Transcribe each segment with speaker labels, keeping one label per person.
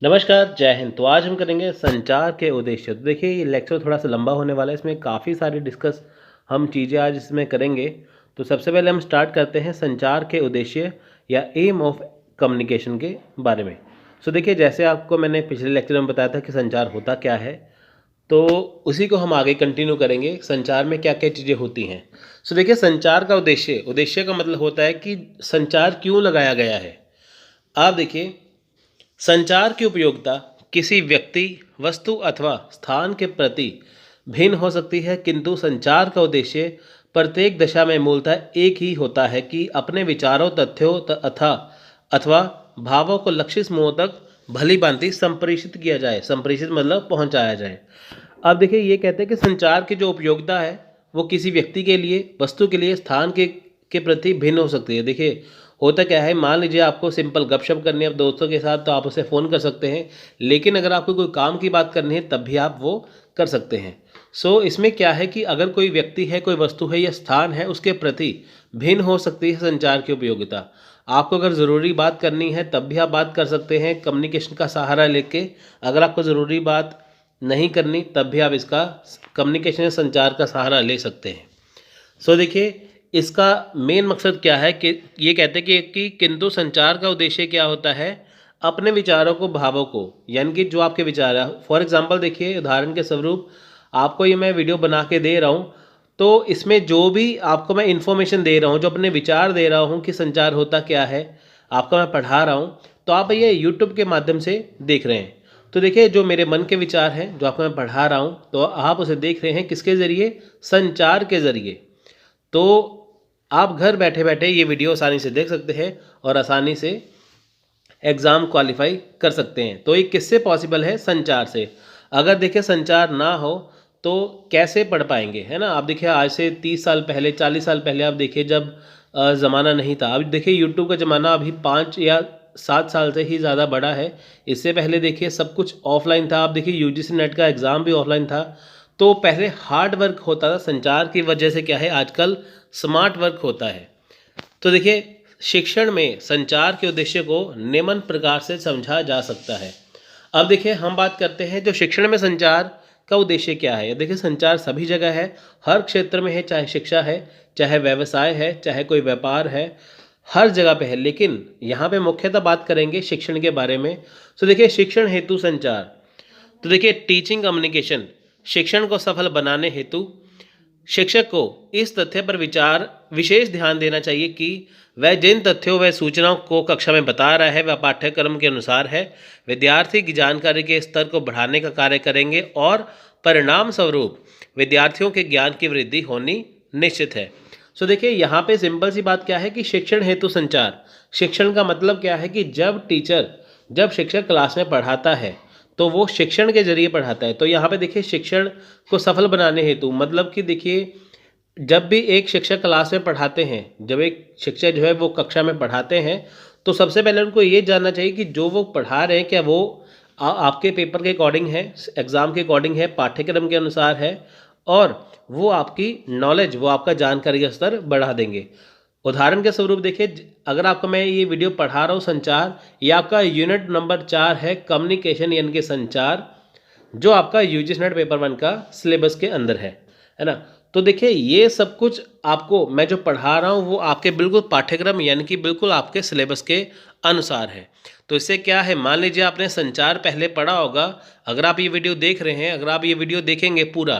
Speaker 1: नमस्कार, जय हिंद। तो आज हम करेंगे संचार के उद्देश्य। तो देखिए ये लेक्चर थोड़ा सा लंबा होने वाला है, इसमें काफ़ी सारी डिस्कस हम चीज़ें आज इसमें करेंगे। तो सबसे पहले हम स्टार्ट करते हैं संचार के उद्देश्य या एम ऑफ कम्युनिकेशन के बारे में। सो देखिए, जैसे आपको मैंने पिछले लेक्चर में बताया था कि संचार होता क्या है, तो उसी को हम आगे कंटिन्यू करेंगे। संचार में क्या क्या चीज़ें होती हैं। सो देखिए, संचार का उद्देश्य उद्देश्य का मतलब होता है कि संचार क्यों लगाया गया है। आप देखिए, संचार की उपयोगिता किसी व्यक्ति, वस्तु अथवा स्थान के प्रति भिन्न हो सकती है, किंतु संचार का उद्देश्य प्रत्येक दशा में मूलतः एक ही होता है कि अपने विचारों, तथ्यों अथवा भावों को लक्षित समूह तक भली भांति संप्रेषित किया जाए। संप्रेषित मतलब पहुंचाया जाए। अब देखिए, ये कहते हैं कि संचार की जो उपयोगिता है वो किसी व्यक्ति के लिए, वस्तु के लिए, स्थान के प्रति भिन्न हो सकती है। देखिए, होता क्या है, मान लीजिए आपको सिंपल गपशप करनी है अब दोस्तों के साथ, तो आप उसे फ़ोन कर सकते हैं। लेकिन अगर आपको कोई काम की बात करनी है तब भी आप वो कर सकते हैं। इसमें क्या है कि अगर कोई व्यक्ति है, कोई वस्तु है या स्थान है, उसके प्रति भिन्न हो सकती है संचार की उपयोगिता। आपको अगर ज़रूरी बात करनी है तब भी आप बात कर सकते हैं कम्युनिकेशन का सहारा लेके। अगर आपको ज़रूरी बात नहीं करनी तब भी आप इसका कम्युनिकेशन या संचार का सहारा ले सकते हैं। देखिए, इसका मेन मकसद क्या है कि ये कहते हैं कि किंतु संचार का उद्देश्य क्या होता है, अपने विचारों को, भावों को, यानी कि जो आपके विचार है। फॉर एग्जांपल देखिए, उदाहरण के स्वरूप आपको ये मैं वीडियो बना के दे रहा हूँ, तो इसमें जो भी आपको मैं इन्फॉर्मेशन दे रहा हूँ, जो अपने विचार दे रहा हूँ कि संचार होता क्या है, आपका मैं पढ़ा रहा हूँ, तो आप ये यूट्यूब के माध्यम से देख रहे हैं। तो देखिए, जो मेरे मन के विचार हैं, जो आपको मैं पढ़ा रहा हूँ, तो आप उसे देख रहे हैं किसके ज़रिए, संचार के ज़रिए। तो आप घर बैठे बैठे ये वीडियो आसानी से देख सकते हैं और आसानी से एग्ज़ाम क्वालिफाई कर सकते हैं। तो ये किससे पॉसिबल है, संचार से। अगर देखिए संचार ना हो तो कैसे पढ़ पाएंगे, है ना। आप देखिए, आज से 30 साल पहले, 40 साल पहले आप देखिए, जब ज़माना नहीं था। अब देखिए, यूट्यूब का ज़माना अभी 5 या 7 साल से ही ज़्यादा बड़ा है। इससे पहले देखिए सब कुछ ऑफलाइन था। आप देखिए, यूजीसी नेट का एग्ज़ाम भी ऑफलाइन था। तो पहले हार्ड वर्क होता था, संचार की वजह से क्या है, आजकल स्मार्ट वर्क होता है। तो देखिए, शिक्षण में संचार के उद्देश्य को निम्न प्रकार से समझा जा सकता है। अब देखिए, हम बात करते हैं जो शिक्षण में संचार का उद्देश्य क्या है। देखिए, संचार सभी जगह है, हर क्षेत्र में है, चाहे शिक्षा है, चाहे व्यवसाय है, चाहे कोई व्यापार है, हर जगह पे है। लेकिन यहाँ पे मुख्यतः बात करेंगे शिक्षण के बारे में। देखिए, शिक्षण हेतु संचार। तो देखिए, टीचिंग कम्युनिकेशन, शिक्षण को सफल बनाने हेतु शिक्षक को इस तथ्य पर विशेष ध्यान देना चाहिए कि वह जिन तथ्यों व सूचनाओं को कक्षा में बता रहा है वह पाठ्यक्रम के अनुसार है, विद्यार्थी की जानकारी के स्तर को बढ़ाने का कार्य करेंगे और परिणाम स्वरूप विद्यार्थियों के ज्ञान की वृद्धि होनी निश्चित है। देखिए, यहाँ पे सिंपल सी बात क्या है कि शिक्षण हेतु संचार। शिक्षण का मतलब क्या है कि जब शिक्षक क्लास में पढ़ाता है तो वो शिक्षण के जरिए पढ़ाता है। तो यहाँ पे देखिए, शिक्षण को सफल बनाने हेतु मतलब कि देखिए, जब भी एक शिक्षक क्लास में पढ़ाते हैं, जब एक शिक्षक जो है वो कक्षा में पढ़ाते हैं, तो सबसे पहले उनको ये जानना चाहिए कि जो वो पढ़ा रहे हैं क्या वो आपके पेपर के अकॉर्डिंग है, एग्ज़ाम के अकॉर्डिंग है, पाठ्यक्रम के अनुसार है, और वो आपकी नॉलेज, वो आपका जानकारी का स्तर बढ़ा देंगे। उदाहरण के स्वरूप देखिए, अगर आपको मैं ये वीडियो पढ़ा रहा हूँ संचार, ये आपका यूनिट नंबर 4 है, कम्युनिकेशन यानी कि संचार, जो आपका यूजीसी नेट पेपर 1 का सिलेबस के अंदर है ना। तो देखिए, ये सब कुछ आपको मैं जो पढ़ा रहा हूँ वो आपके बिल्कुल पाठ्यक्रम यानी कि बिल्कुल आपके सिलेबस के अनुसार है। तो इससे क्या है, मान लीजिए आपने संचार पहले पढ़ा होगा, अगर आप ये वीडियो देख रहे हैं, अगर आप ये वीडियो देखेंगे पूरा,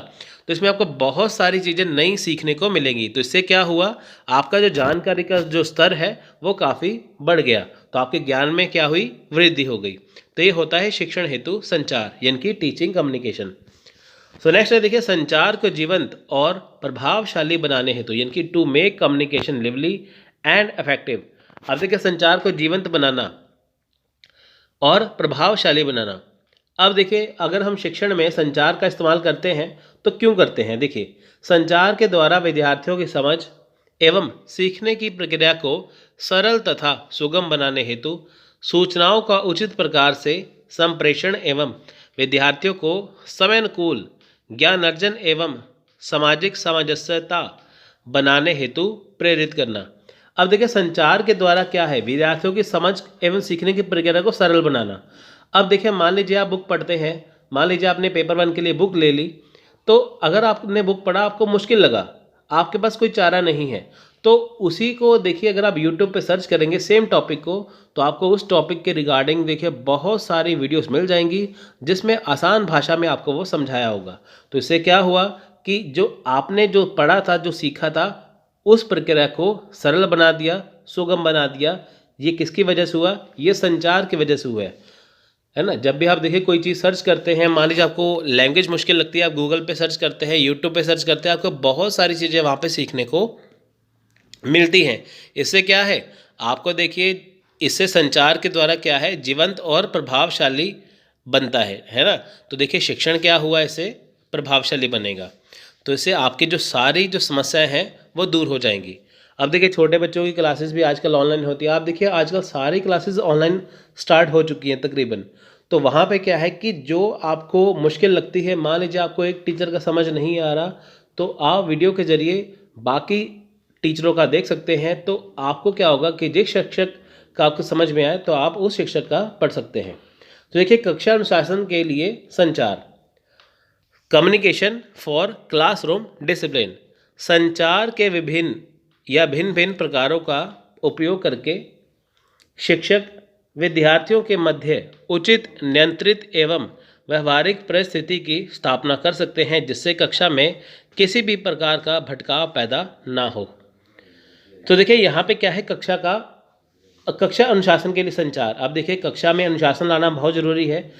Speaker 1: तो इसमें आपको बहुत सारी चीज़ें नई सीखने को मिलेंगी। तो इससे क्या हुआ, आपका जो जानकारी का जो स्तर है वो काफ़ी बढ़ गया, तो आपके ज्ञान में क्या हुई, वृद्धि हो गई। तो ये होता है शिक्षण हेतु संचार यानी कि टीचिंग कम्युनिकेशन। नेक्स्ट है देखिए, संचार को जीवंत और प्रभावशाली बनाने हेतु यानी कि to make communication lively and effective. अब देखिए, संचार को जीवंत बनाना और प्रभावशाली बनाना। अब देखिए, अगर हम शिक्षण में संचार का इस्तेमाल करते हैं तो क्यों करते हैं। देखिए, संचार के द्वारा विद्यार्थियों की समझ एवं सीखने की प्रक्रिया को सरल तथा सुगम बनाने हेतु सूचनाओं का उचित प्रकार से संप्रेषण एवं विद्यार्थियों को समयानुकूल ज्ञान अर्जन एवं सामाजिक सामंजस्यता बनाने हेतु प्रेरित करना। अब देखिए, संचार के द्वारा क्या है, विद्यार्थियों की समझ एवं सीखने की प्रक्रिया को सरल बनाना। अब देखिए मान लीजिए आप बुक पढ़ते हैं, मान लीजिए आपने पेपर 1 के लिए बुक ले ली, तो अगर आपने बुक पढ़ा, आपको मुश्किल लगा, आपके पास कोई चारा नहीं है, तो उसी को देखिए अगर आप यूट्यूब पे सर्च करेंगे सेम टॉपिक को, तो आपको उस टॉपिक के रिगार्डिंग देखिए बहुत सारी वीडियोस मिल जाएंगी जिसमें आसान भाषा में आपको वो समझाया होगा। तो इससे क्या हुआ कि जो आपने जो पढ़ा था, जो सीखा था, उस प्रक्रिया को सरल बना दिया, सुगम बना दिया। ये किसकी वजह से हुआ? ये संचार की वजह से हुआ है ना। जब भी आप देखिए कोई चीज़ सर्च करते हैं, मान लीजिए आपको लैंग्वेज मुश्किल लगती है, आप गूगल पे सर्च करते हैं, यूट्यूब पे सर्च करते हैं, आपको बहुत सारी चीज़ें वहाँ पे सीखने को मिलती हैं। इससे क्या है, आपको देखिए इससे संचार के द्वारा क्या है, जीवंत और प्रभावशाली बनता है ना। तो देखिए शिक्षण क्या हुआ, इससे प्रभावशाली बनेगा, तो इससे आपकी जो सारी जो समस्याएं हैं वो दूर हो जाएंगी। अब देखिए छोटे बच्चों की क्लासेस भी आजकल ऑनलाइन होती है। आप देखिए आजकल सारी क्लासेस ऑनलाइन स्टार्ट हो चुकी हैं तकरीबन। तो वहाँ पे क्या है कि जो आपको मुश्किल लगती है, मान लीजिए आपको एक टीचर का समझ नहीं आ रहा, तो आप वीडियो के ज़रिए बाकी टीचरों का देख सकते हैं। तो आपको क्या होगा कि जिस शिक्षक का आपको समझ में आए, तो आप उस शिक्षक का पढ़ सकते हैं। तो देखिए कक्षा अनुशासन के लिए संचार, कम्युनिकेशन फॉर क्लासरूम डिसिप्लिन, संचार के विभिन्न या भिन्न भिन्न प्रकारों का उपयोग करके शिक्षक विद्यार्थियों के मध्य उचित, नियंत्रित एवं व्यवहारिक परिस्थिति की स्थापना कर सकते हैं, जिससे कक्षा में किसी भी प्रकार का भटकाव पैदा ना हो। तो देखिए यहाँ पे क्या है, कक्षा अनुशासन के लिए संचार। अब देखिए कक्षा में अनुशासन लाना बहुत ज़रूरी है।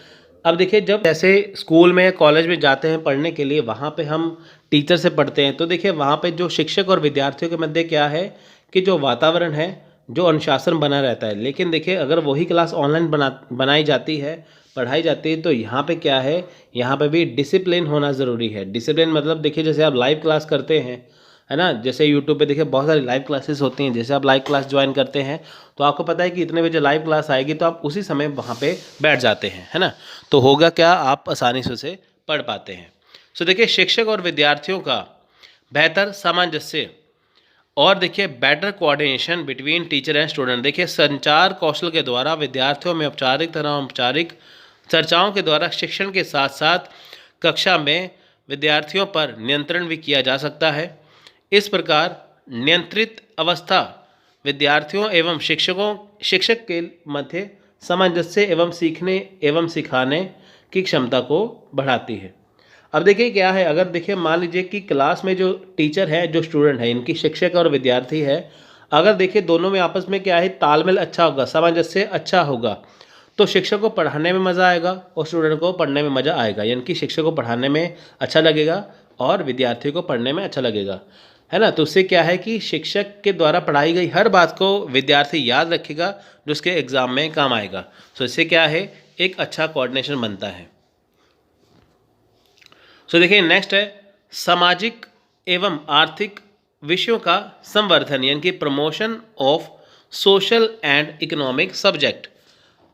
Speaker 1: अब देखिए जब जैसे स्कूल में कॉलेज में जाते हैं पढ़ने के लिए, वहाँ पे हम टीचर से पढ़ते हैं, तो देखिए वहाँ पे जो शिक्षक और विद्यार्थियों के मध्य क्या है कि जो वातावरण है, जो अनुशासन बना रहता है। लेकिन देखिए अगर वही क्लास ऑनलाइन बनाई जाती है, पढ़ाई जाती है, तो यहाँ पे क्या है, यहाँ पे भी डिसिप्लिन होना ज़रूरी है। डिसिप्लिन मतलब देखिए जैसे आप लाइव क्लास करते हैं, है ना, जैसे यूट्यूब पे देखिए बहुत सारी लाइव क्लासेस होती हैं। जैसे आप लाइव क्लास ज्वाइन करते हैं, तो आपको पता है कि इतने बजे लाइव क्लास आएगी, तो आप उसी समय वहाँ पे बैठ जाते हैं, है ना। तो होगा क्या, आप आसानी से उसे पढ़ पाते हैं। सो देखिए शिक्षक और विद्यार्थियों का बेहतर सामंजस्य और देखिए better coordination between teacher and student. देखिए संचार कौशल के द्वारा विद्यार्थियों में औपचारिक तथा अनौपचारिक चर्चाओं के द्वारा शिक्षण के साथ साथ कक्षा में विद्यार्थियों पर नियंत्रण भी किया जा सकता है। इस प्रकार नियंत्रित अवस्था विद्यार्थियों एवं शिक्षक के मध्य सामंजस्य एवं सीखने एवं सिखाने की क्षमता को बढ़ाती है। अब देखिए क्या है, अगर देखिए मान लीजिए कि क्लास में जो टीचर है, जो स्टूडेंट है, इनकी शिक्षक और विद्यार्थी है, अगर देखिए दोनों में आपस में क्या है, तालमेल अच्छा होगा, सामंजस्य अच्छा होगा, तो शिक्षक को पढ़ाने में मज़ा आएगा और स्टूडेंट को पढ़ने में मज़ा आएगा। यानी कि शिक्षक को पढ़ाने में अच्छा लगेगा और विद्यार्थी को पढ़ने में अच्छा लगेगा, है ना। तो उससे क्या है कि शिक्षक के द्वारा पढ़ाई गई हर बात को विद्यार्थी याद रखेगा, जो उसके एग्ज़ाम में काम आएगा। तो इससे क्या है, एक अच्छा कोऑर्डिनेशन बनता है। सो देखिए नेक्स्ट है सामाजिक एवं आर्थिक विषयों का संवर्धन, यानी कि promotion of social and economic subject.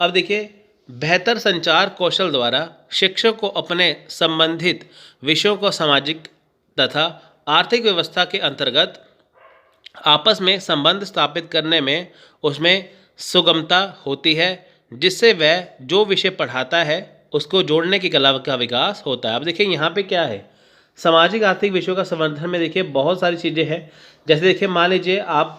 Speaker 1: अब देखिए बेहतर संचार कौशल द्वारा शिक्षक को अपने संबंधित विषयों को सामाजिक तथा आर्थिक व्यवस्था के अंतर्गत आपस में संबंध स्थापित करने में उसमें सुगमता होती है, जिससे वह जो विषय पढ़ाता है उसको जोड़ने की कला का विकास होता है। अब देखिए यहाँ पे क्या है, सामाजिक आर्थिक विषयों का संवर्धन में देखिए बहुत सारी चीज़ें हैं। जैसे देखिए मान लीजिए आप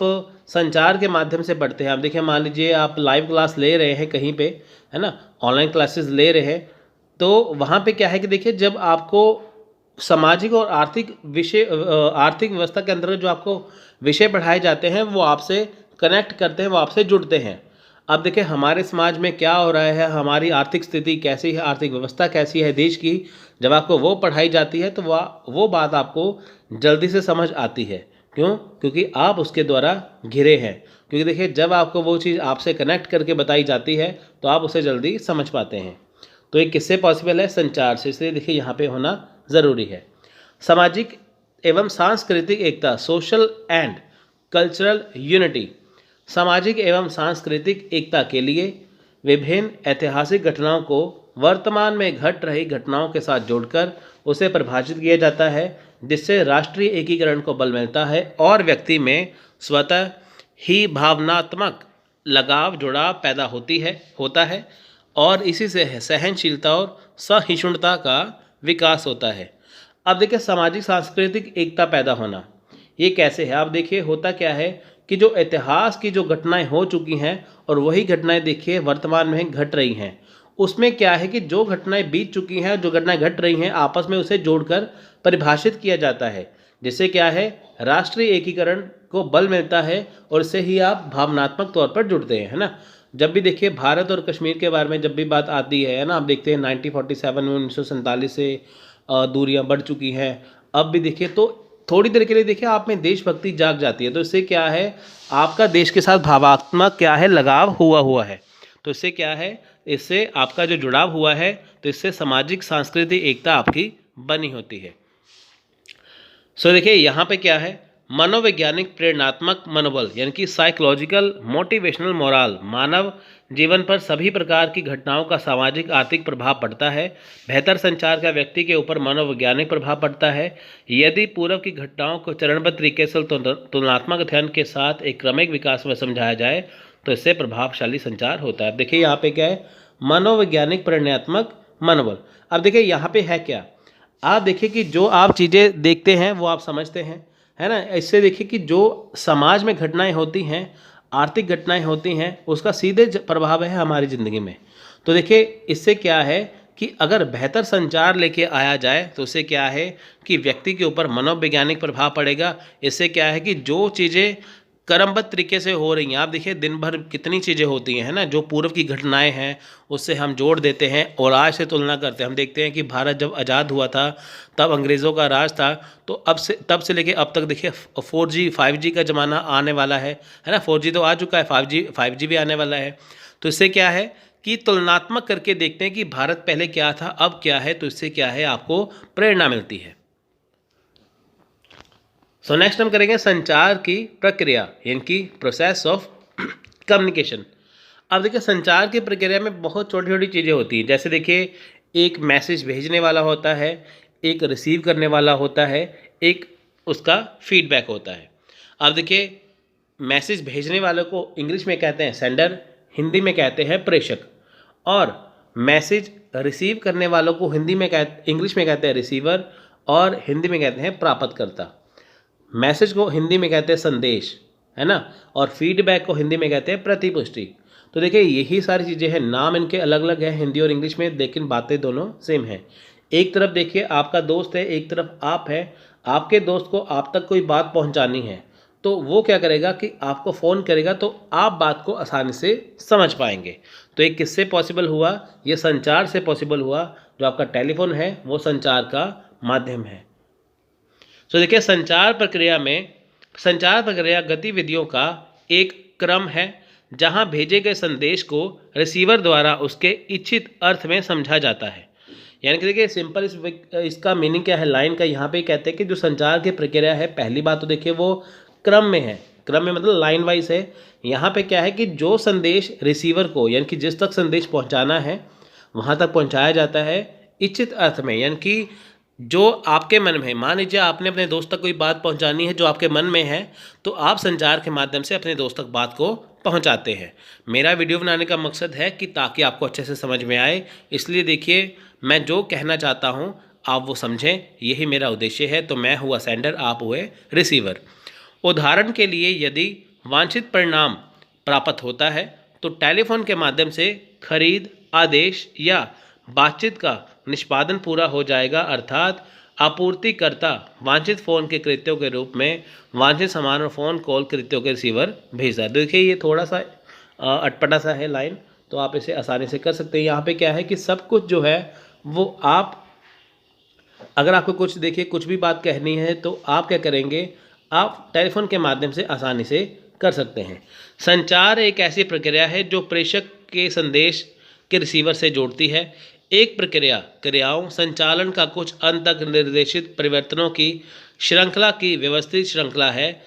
Speaker 1: संचार के माध्यम से पढ़ते हैं। अब देखिए मान लीजिए आप लाइव क्लास ले रहे हैं कहीं पे, है ना, ऑनलाइन क्लासेस ले रहे हैं, तो वहाँ पे क्या है कि देखिए जब आपको सामाजिक और आर्थिक विषय, आर्थिक व्यवस्था के अंतर्गत जो आपको विषय पढ़ाए जाते हैं, वो आपसे कनेक्ट करते हैं, वो आपसे जुड़ते हैं। अब देखिए हमारे समाज में क्या हो रहा है, हमारी आर्थिक स्थिति कैसी है, आर्थिक व्यवस्था कैसी है देश की, जब आपको वो पढ़ाई जाती है तो वो बात आपको जल्दी से समझ आती है। क्यों? क्योंकि आप उसके द्वारा घिरे हैं। क्योंकि देखिए जब आपको वो चीज़ आपसे कनेक्ट करके बताई जाती है, तो आप उसे जल्दी समझ पाते हैं। तो ये किससे पॉसिबल है? संचार से। इसलिए देखिए यहाँ पे होना ज़रूरी है। सामाजिक एवं सांस्कृतिक एकता, सोशल एंड कल्चरल यूनिटी। सामाजिक एवं सांस्कृतिक एकता के लिए विभिन्न ऐतिहासिक घटनाओं को वर्तमान में घट रही घटनाओं के साथ जोड़कर उसे परिभाषित किया जाता है, जिससे राष्ट्रीय एकीकरण को बल मिलता है और व्यक्ति में स्वतः ही भावनात्मक लगाव जुड़ाव पैदा होता है। और इसी से सहनशीलता और सहिष्णुता का विकास होता है। अब देखिए सामाजिक सांस्कृतिक एकता पैदा होना, ये कैसे है? आप देखिए होता क्या है कि जो इतिहास की जो घटनाएं हो चुकी हैं और वही घटनाएं देखिए वर्तमान में घट रही हैं, उसमें क्या है कि जो घटनाएं बीत चुकी हैं, जो घटनाएं घट रही हैं, आपस में उसे जोड़कर परिभाषित किया जाता है, जिससे क्या है राष्ट्रीय एकीकरण को बल मिलता है और इससे ही आप भावनात्मक तौर पर जुड़ते हैं, है ना। जब भी देखिए भारत और कश्मीर के बारे में जब भी बात आती है ना, आप देखते हैं 1947 में 1947 से दूरियां बढ़ चुकी हैं। अब भी देखिए तो थोड़ी देर के लिए देखिए आप में देशभक्ति जाग जाती है, तो इससे क्या है आपका देश के साथ भावात्मक क्या है लगाव हुआ है। तो इससे क्या है, इससे आपका जो जुड़ाव हुआ है, तो इससे सामाजिक सांस्कृतिक एकता आपकी बनी होती है। सो देखिए यहाँ पे क्या है, मनोवैज्ञानिक प्रेरणात्मक मनोबल यानी कि साइकोलॉजिकल मोटिवेशनल मोरल, मानव जीवन पर सभी प्रकार की घटनाओं का सामाजिक आर्थिक प्रभाव पड़ता है। बेहतर संचार का व्यक्ति के ऊपर मनोवैज्ञानिक प्रभाव पड़ता है। यदि पूर्व की घटनाओं को चरणबद्ध तरीके से तुलनात्मक अध्ययन के साथ एक क्रमिक विकास में समझाया जाए तो इससे प्रभावशाली संचार होता है। देखिए यहाँ पे क्या है, मनोवैज्ञानिक प्रेरणात्मक मनोबल। अब देखिए यहाँ पे है क्या, आप देखिए कि जो आप चीज़ें देखते हैं वो आप समझते हैं, है ना। इससे देखिए कि जो समाज में घटनाएं होती हैं, आर्थिक घटनाएं होती हैं, उसका सीधे प्रभाव है हमारी ज़िंदगी में। तो देखिए इससे क्या है कि अगर बेहतर संचार लेके आया जाए तो उससे क्या है कि व्यक्ति के ऊपर मनोवैज्ञानिक प्रभाव पड़ेगा। इससे क्या है कि जो चीज़ें क्रमबद्ध तरीके से हो रही हैं, आप देखिए दिन भर कितनी चीज़ें होती हैं, है ना, जो पूर्व की घटनाएं हैं उससे हम जोड़ देते हैं और आज से तुलना करते हैं। हम देखते हैं कि भारत जब आज़ाद हुआ था तब अंग्रेज़ों का राज था, तो तब से लेके अब तक देखिए 4G 5G का ज़माना आने वाला है ना। 4G तो आ चुका है, 5G भी आने वाला है। तो इससे क्या है कि तुलनात्मक करके देखते हैं कि भारत पहले क्या था अब क्या है, तो इससे क्या है आपको प्रेरणा मिलती है। सो नेक्स्ट हम करेंगे संचार की प्रक्रिया यानी कि प्रोसेस ऑफ कम्युनिकेशन। अब देखिए संचार की प्रक्रिया में बहुत छोटी छोटी चीज़ें होती हैं। जैसे देखिए एक मैसेज भेजने वाला होता है, एक रिसीव करने वाला होता है, एक उसका फीडबैक होता है। अब देखिए मैसेज भेजने वालों को इंग्लिश में कहते हैं सेंडर, हिंदी में कहते हैं प्रेषक, और मैसेज रिसीव करने वालों को इंग्लिश में कहते हैं रिसीवर और हिंदी में कहते हैं प्राप्तकर्ता। मैसेज को हिंदी में कहते हैं संदेश, है ना, और फीडबैक को हिंदी में कहते हैं प्रतिपुष्टि। तो देखिए यही सारी चीज़ें हैं, नाम इनके अलग अलग हैं हिंदी और इंग्लिश में, लेकिन बातें दोनों सेम हैं। एक तरफ देखिए आपका दोस्त है, एक तरफ आप है। आपके दोस्त को आप तक कोई बात पहुंचानी है तो वो क्या करेगा कि आपको फ़ोन करेगा, तो आप बात को आसानी से समझ पाएंगे। तो एक किससे पॉसिबल हुआ, ये संचार से पॉसिबल हुआ। जो आपका टेलीफोन है वो संचार का माध्यम है। तो देखिए संचार प्रक्रिया गतिविधियों का एक क्रम है जहां भेजे गए संदेश को रिसीवर द्वारा उसके इच्छित अर्थ में समझा जाता है। यानी कि देखिए सिंपल इसका मीनिंग क्या है लाइन का, यहाँ पे कहते हैं कि जो संचार की प्रक्रिया है, पहली बात तो देखिए वो क्रम में है, क्रम में मतलब लाइन वाइज है। यहाँ पे क्या है कि जो संदेश रिसीवर को यानी कि जिस तक संदेश पहुँचाना है वहाँ तक पहुँचाया जाता है इच्छित अर्थ में, यानी कि जो आपके मन में है। मान लीजिए आपने अपने दोस्त तक कोई बात पहुंचानी है जो आपके मन में है, तो आप संचार के माध्यम से अपने दोस्त तक बात को पहुंचाते हैं। मेरा वीडियो बनाने का मकसद है कि ताकि आपको अच्छे से समझ में आए, इसलिए देखिए मैं जो कहना चाहता हूं आप वो समझें, यही मेरा उद्देश्य है। तो मैं हुआ सेंडर, आप हुए रिसीवर। उदाहरण के लिए यदि वांछित परिणाम प्राप्त होता है तो टेलीफोन के माध्यम से खरीद आदेश या बातचीत का निष्पादन पूरा हो जाएगा, अर्थात आपूर्तिकर्ता वांछित फ़ोन के कृत्यों के रूप में वांछित सामान और फ़ोन कॉल कृत्यों के रिसीवर भेजता है। देखिए ये थोड़ा सा अटपटा सा है लाइन, तो आप इसे आसानी से कर सकते हैं। यहाँ पे क्या है कि सब कुछ जो है वो आप अगर आपको कुछ देखिए कुछ भी बात कहनी है तो आप क्या करेंगे, आप टेलीफोन के माध्यम से आसानी से कर सकते हैं। संचार एक ऐसी प्रक्रिया है जो प्रेषक के संदेश के रिसीवर से जोड़ती है। एक क्रियाओं संचालन का कुछ अंतक निर्देशित परिवर्तनों की श्रृंखला की व्यवस्थित श्रृंखला है।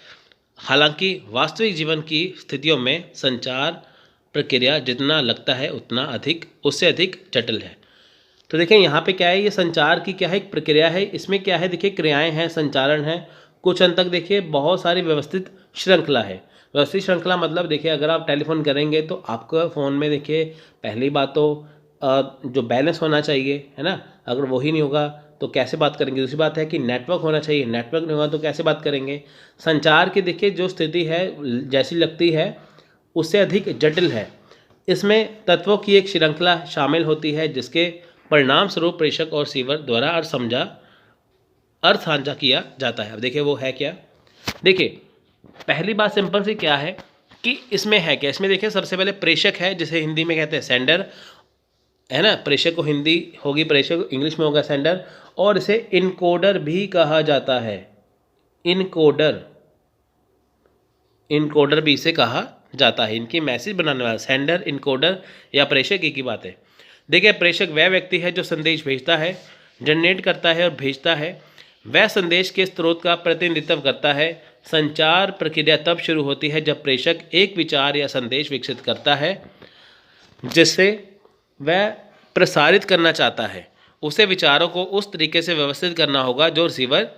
Speaker 1: हालांकि वास्तविक जीवन की स्थितियों में संचार प्रक्रिया जितना लगता है उससे अधिक जटिल है। तो देखें यहाँ पे क्या है, ये संचार की क्या है एक प्रक्रिया है। इसमें क्या है देखिए क्रियाएं हैं, संचालन है, कुछ अंत तक देखिए बहुत सारी व्यवस्थित श्रृंखला है। व्यवस्थित श्रृंखला मतलब देखिए अगर आप टेलीफोन करेंगे तो आपका फ़ोन में देखिए पहली बात तो जो बैलेंस होना चाहिए, है ना, अगर वही नहीं होगा तो कैसे बात करेंगे। दूसरी बात है कि नेटवर्क होना चाहिए, नेटवर्क नहीं होगा तो कैसे बात करेंगे। संचार की देखिए जो स्थिति है जैसी लगती है उससे अधिक जटिल है। इसमें तत्वों की एक श्रृंखला शामिल होती है जिसके परिणाम स्वरूप प्रेषक और रिसीवर द्वारा अर्थ साझा किया जाता है। अब देखिए वो है क्या। देखिए पहली बात सिंपल सी क्या है कि इसमें है क्या। इसमें देखिए सबसे पहले प्रेषक है जिसे हिंदी में कहते हैं सेंडर, है ना। प्रेषक को हिंदी होगी प्रेषक, इंग्लिश में होगा सेंडर। और इसे इनकोडर भी कहा जाता है। इनकोडर भी इसे कहा जाता है। इनकी मैसेज बनाने वाला सेंडर, इनकोडर या प्रेषक एक ही बात है। देखिए प्रेषक वह व्यक्ति है जो संदेश भेजता है, जनरेट करता है और भेजता है। वह संदेश के स्रोत का प्रतिनिधित्व करता है। संचार प्रक्रिया तब शुरू होती है जब प्रेषक एक विचार या संदेश विकसित करता है जिससे वह प्रसारित करना चाहता है। उसे विचारों को उस तरीके से व्यवस्थित करना होगा जो रिसीवर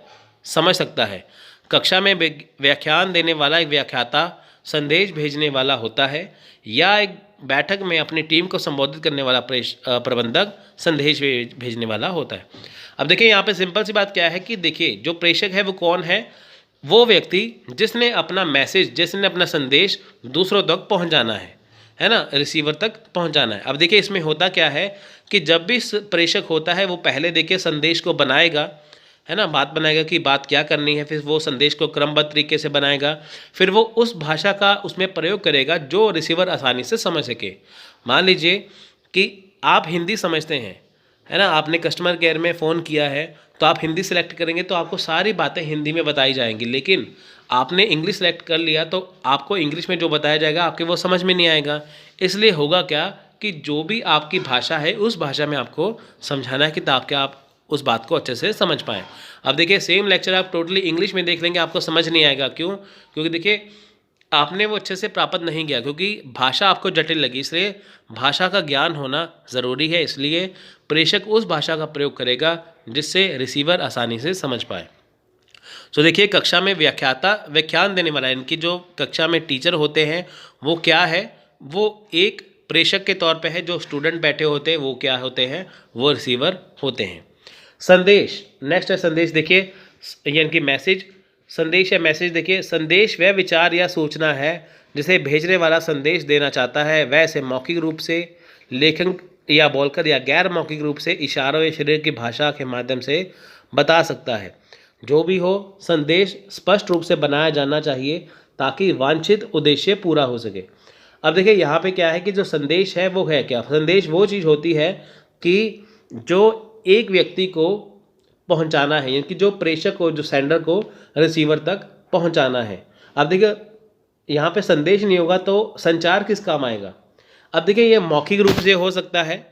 Speaker 1: समझ सकता है। कक्षा में व्याख्यान देने वाला एक व्याख्याता संदेश भेजने वाला होता है या एक बैठक में अपनी टीम को संबोधित करने वाला प्रबंधक संदेश भेजने वाला होता है। अब देखिए यहाँ पे सिंपल सी बात क्या है कि देखिए जो प्रेषक है वो कौन है। वो व्यक्ति जिसने अपना मैसेज, जिसने अपना संदेश दूसरों तक पहुँचाना है ना, रिसीवर तक पहुँचाना है। अब देखिए इसमें होता क्या है कि जब भी प्रेषक होता है वो पहले देखिए संदेश को बनाएगा, है ना, बात बनाएगा कि बात क्या करनी है, फिर वो संदेश को क्रमबद्ध तरीके से बनाएगा, फिर वो उस भाषा का उसमें प्रयोग करेगा जो रिसीवर आसानी से समझ सके। मान लीजिए कि आप हिंदी समझते हैं, है ना, आपने कस्टमर केयर में फ़ोन किया है तो आप हिंदी सेलेक्ट करेंगे तो आपको सारी बातें हिंदी में बताई जाएंगी। लेकिन आपने इंग्लिश सेलेक्ट कर लिया तो आपको इंग्लिश में जो बताया जाएगा आपके वो समझ में नहीं आएगा। इसलिए होगा क्या कि जो भी आपकी भाषा है उस भाषा में आपको समझाना है कि ताकि आप उस बात को अच्छे से समझ पाएँ। अब देखिए सेम लेक्चर आप टोटली इंग्लिश में देख लेंगे, आपको समझ नहीं आएगा। क्यों? क्योंकि देखिए आपने वो अच्छे से प्राप्त नहीं किया, क्योंकि भाषा आपको जटिल लगी। इसलिए भाषा का ज्ञान होना ज़रूरी है। इसलिए प्रेषक उस भाषा का प्रयोग करेगा जिससे रिसीवर आसानी से समझ पाए। तो देखिए कक्षा में व्याख्यान देने वाला, इनकी जो कक्षा में टीचर होते हैं वो क्या है, वो एक प्रेषक के तौर पे है। जो स्टूडेंट बैठे होते हैं वो क्या होते हैं, वो रिसीवर होते हैं। संदेश, नेक्स्ट है संदेश। देखिए यानी कि मैसेज, संदेश या मैसेज। देखिए संदेश वह विचार या सूचना है जिसे भेजने वाला संदेश देना चाहता है। वह इसे मौखिक रूप से, लेखन या बोलकर, या गैर मौखिक रूप से इशारों या शरीर की भाषा के माध्यम से बता सकता है। जो भी हो संदेश स्पष्ट रूप से बनाया जाना चाहिए ताकि वांछित उद्देश्य पूरा हो सके। अब देखिए यहाँ पे क्या है कि जो संदेश है वो है क्या। संदेश वो चीज़ होती है कि जो एक व्यक्ति को पहुंचाना है, यानी कि जो प्रेषक को, जो सेंडर को रिसीवर तक पहुंचाना है। अब देखिए यहाँ पे संदेश नहीं होगा तो संचार किस काम आएगा। अब देखिए ये मौखिक रूप से हो सकता है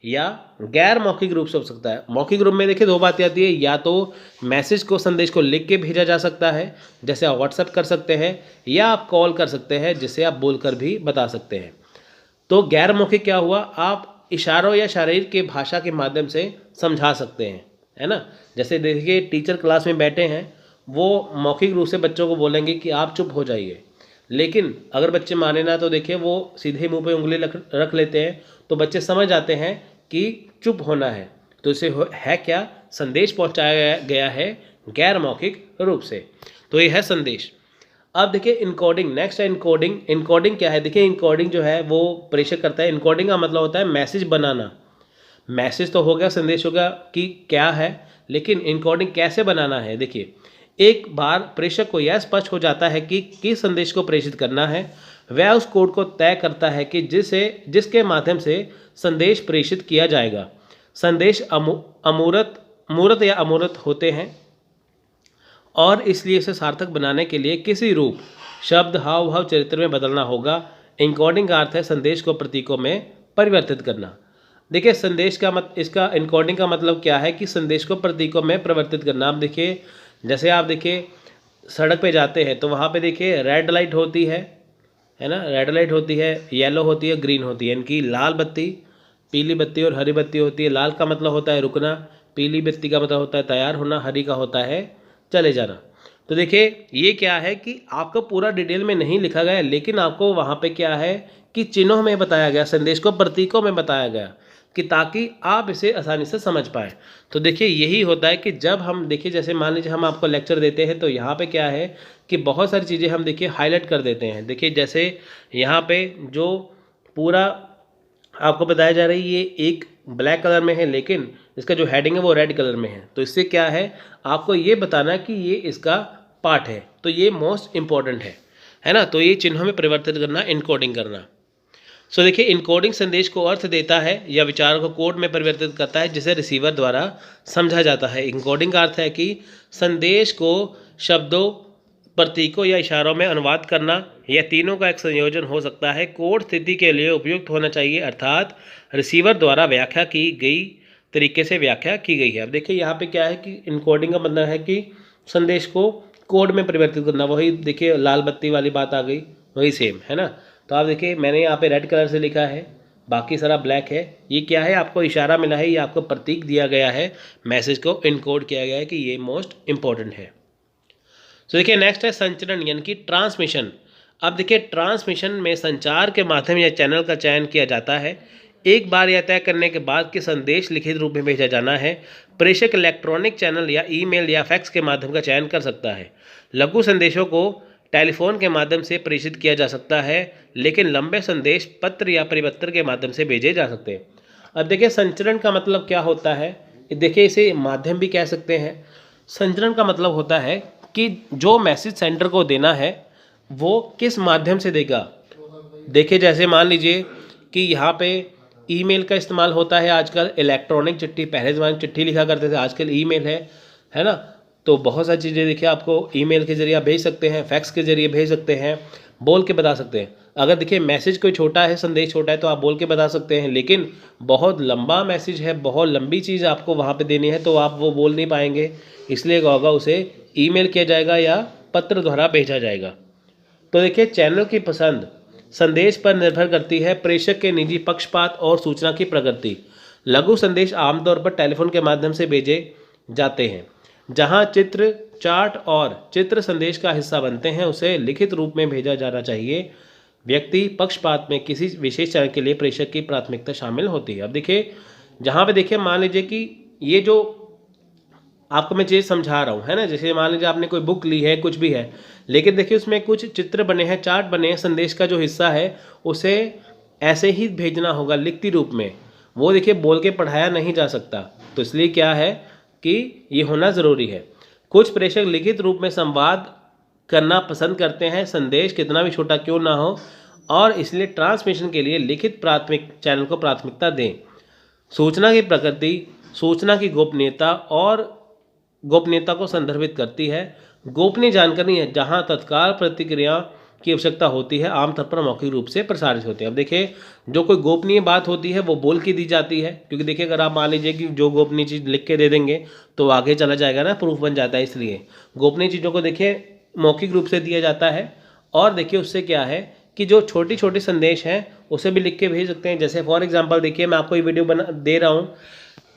Speaker 1: या गैर मौखिक रूप से हो सकता है। मौखिक रूप में देखिए दो बातें आती है, या तो मैसेज को, संदेश को लिख के भेजा जा सकता है जैसे आप व्हाट्सएप कर सकते हैं, या आप कॉल कर सकते हैं जिसे आप बोलकर भी बता सकते हैं। तो गैर मौखिक क्या हुआ, आप इशारों या शारीरिक के भाषा के माध्यम से समझा सकते हैं, है ना। जैसे देखिए टीचर क्लास में बैठे हैं, वो मौखिक रूप से बच्चों को बोलेंगे कि आप चुप हो जाइए, लेकिन अगर बच्चे माने ना तो देखिए वो सीधे मुंह पे उंगली रख लेते हैं, तो बच्चे समझ जाते हैं कि चुप होना है। तो इसे है क्या, संदेश पहुंचाया गया है गैर मौखिक रूप से। तो ये है संदेश। अब देखिए इनकोडिंग, नेक्स्ट है इनकोडिंग। इनकोडिंग क्या है, देखिए इनकोडिंग जो है वो प्रेषक करता है। इनकोडिंग का मतलब होता है मैसेज बनाना। मैसेज तो हो गया, संदेश हो गया कि क्या है, लेकिन इनकोडिंग कैसे बनाना है। देखिए एक बार प्रेषक को यह स्पष्ट हो जाता है कि किस संदेश को प्रेषित करना है, वह उस कोड को तय करता है कि जिसके माध्यम से संदेश प्रेषित किया जाएगा। संदेश मूर्त या अमूर्त होते हैं और इसलिए इसे सार्थक बनाने के लिए किसी रूप, शब्द, हाव भाव, चरित्र में बदलना होगा। इनकोडिंग का अर्थ है संदेश को प्रतीकों में परिवर्तित करना। देखिए संदेश का इसका इनकोडिंग का मतलब क्या है कि संदेश को प्रतीकों में परिवर्तित करना। आप देखिए जैसे आप देखिए सड़क पे जाते हैं तो वहाँ पे देखिए रेड लाइट होती है ना, रेड लाइट होती है, येलो होती है, ग्रीन होती है। इनकी लाल बत्ती, पीली बत्ती और हरी बत्ती होती है। लाल का मतलब होता है रुकना, पीली बत्ती का मतलब होता है तैयार होना, हरी का होता है चले जाना। तो देखिए ये क्या है कि आपको पूरा डिटेल में नहीं लिखा गया, लेकिन आपको वहाँ पे क्या है कि चिन्हों में बताया गया, संदेश को प्रतीकों में बताया गया। कि ताकि आप इसे आसानी से समझ पाएँ। तो देखिए यही होता है कि जब हम देखिए जैसे मान लीजिए हम आपको लेक्चर देते हैं तो यहाँ पे क्या है कि बहुत सारी चीज़ें हम देखिए हाईलाइट कर देते हैं। देखिए जैसे यहाँ पे जो पूरा आपको बताया जा रहा है ये एक ब्लैक कलर में है, लेकिन इसका जो हेडिंग है वो रेड कलर में है। तो इससे क्या है, आपको ये बताना कि ये इसका पार्ट है, तो ये मोस्ट इम्पॉर्टेंट है ना। तो ये चिन्हों में परिवर्तित करना, इनकोडिंग करना। सो देखिए इनकोडिंग संदेश को अर्थ देता है या विचारों को कोड में परिवर्तित करता है जिसे रिसीवर द्वारा समझा जाता है। इनकोडिंग का अर्थ है कि संदेश को शब्दों, प्रतीकों या इशारों में अनुवाद करना, यह तीनों का एक संयोजन हो सकता है। कोड स्थिति के लिए उपयुक्त होना चाहिए, अर्थात रिसीवर द्वारा व्याख्या की गई तरीके से व्याख्या की गई है। अब देखिए यहाँ पे क्या है कि इनकोडिंग का मतलब है कि संदेश को कोड में परिवर्तित करना। वही देखिए लाल बत्ती वाली बात आ गई, वही सेम है ना। तो आप देखिए मैंने यहाँ पे रेड कलर से लिखा है, बाकी सारा ब्लैक है। ये क्या है, आपको इशारा मिला है, ये आपको प्रतीक दिया गया है, मैसेज को इनकोड किया गया है कि ये मोस्ट इंपॉर्टेंट है। तो देखिए नेक्स्ट है संचरण यानी कि ट्रांसमिशन। अब देखिए ट्रांसमिशन में संचार के माध्यम या चैनल का चयन किया जाता है। एक बार यह तय करने के बाद कि संदेश लिखित रूप में भेजा जाना है, प्रेषक इलेक्ट्रॉनिक चैनल या ईमेल या फैक्स के माध्यम का चयन कर सकता है। लघु संदेशों को टेलीफोन के माध्यम से प्रेषित किया जा सकता है, लेकिन लंबे संदेश पत्र या परिपत्र के माध्यम से भेजे जा सकते हैं। अब देखिए संचरण का मतलब क्या होता है, देखिए इसे माध्यम भी कह सकते हैं। संचरण का मतलब होता है कि जो मैसेज सेंडर को देना है वो किस माध्यम से देगा। देखिए जैसे मान लीजिए कि यहाँ पे ईमेल का इस्तेमाल होता है आजकल, इलेक्ट्रॉनिक चिट्ठी, पहले ज़माने में चिट्ठी लिखा करते थे, आजकल ईमेल है ना। तो बहुत सारी चीज़ें देखिए आपको ईमेल के जरिए भेज सकते हैं, फैक्स के जरिए भेज सकते हैं, बोल के बता सकते हैं। अगर देखिए मैसेज कोई छोटा है, संदेश छोटा है तो आप बोल के बता सकते हैं, लेकिन बहुत लंबा मैसेज है, बहुत लंबी चीज़ आपको वहाँ पे देनी है तो आप वो बोल नहीं पाएंगे, इसलिए क्या होगा, उसे ईमेल किया जाएगा या पत्र द्वारा भेजा जाएगा। तो देखिए चैनल की पसंद संदेश पर निर्भर करती है, प्रेषक के निजी पक्षपात और सूचना की प्रकृति। लघु संदेश आमतौर पर टेलीफोन के माध्यम से भेजे जाते हैं। जहां चित्र, चार्ट और चित्र संदेश का हिस्सा बनते हैं, उसे लिखित रूप में भेजा जाना चाहिए। व्यक्ति पक्षपात में किसी विशेष चैनल के लिए प्रेषक की प्राथमिकता शामिल होती है। अब देखिए जहाँ पे देखिए मान लीजिए कि ये जो आपको मैं चीज़ समझा रहा हूँ है ना, जैसे मान लीजिए आपने कोई बुक ली है, कुछ भी है, लेकिन देखिए उसमें कुछ चित्र बने हैं, चार्ट बने हैं, संदेश का जो हिस्सा है उसे ऐसे ही भेजना होगा लिखती रूप में। वो देखिए बोल के पढ़ाया नहीं जा सकता, तो इसलिए क्या है कि ये होना ज़रूरी है। कुछ प्रेषक लिखित रूप में संवाद करना पसंद करते हैं, संदेश कितना भी छोटा क्यों ना हो, और इसलिए ट्रांसमिशन के लिए लिखित प्राथमिक चैनल को प्राथमिकता दें। सूचना की प्रकृति सूचना की गोपनीयता को संदर्भित करती है। गोपनीय जानकारी है जहां तत्काल प्रतिक्रिया की आवश्यकता होती है, आमतौर पर मौखिक रूप से प्रसारित होते हैं। अब देखिए जो कोई गोपनीय बात होती है वो बोल के दी जाती है, क्योंकि देखिए अगर आप मान लीजिए कि जो गोपनीय चीज़ लिख के दे देंगे तो आगे चला जाएगा ना, प्रूफ बन जाता है, इसलिए गोपनीय चीज़ों को देखिए मौखिक रूप से दिया जाता है। और देखिए उससे क्या है कि जो छोटी छोटी संदेश हैं उसे भी लिख के भेज सकते हैं। जैसे फॉर एग्जांपल देखिए मैं आपको ये वीडियो बना दे रहा हूँ,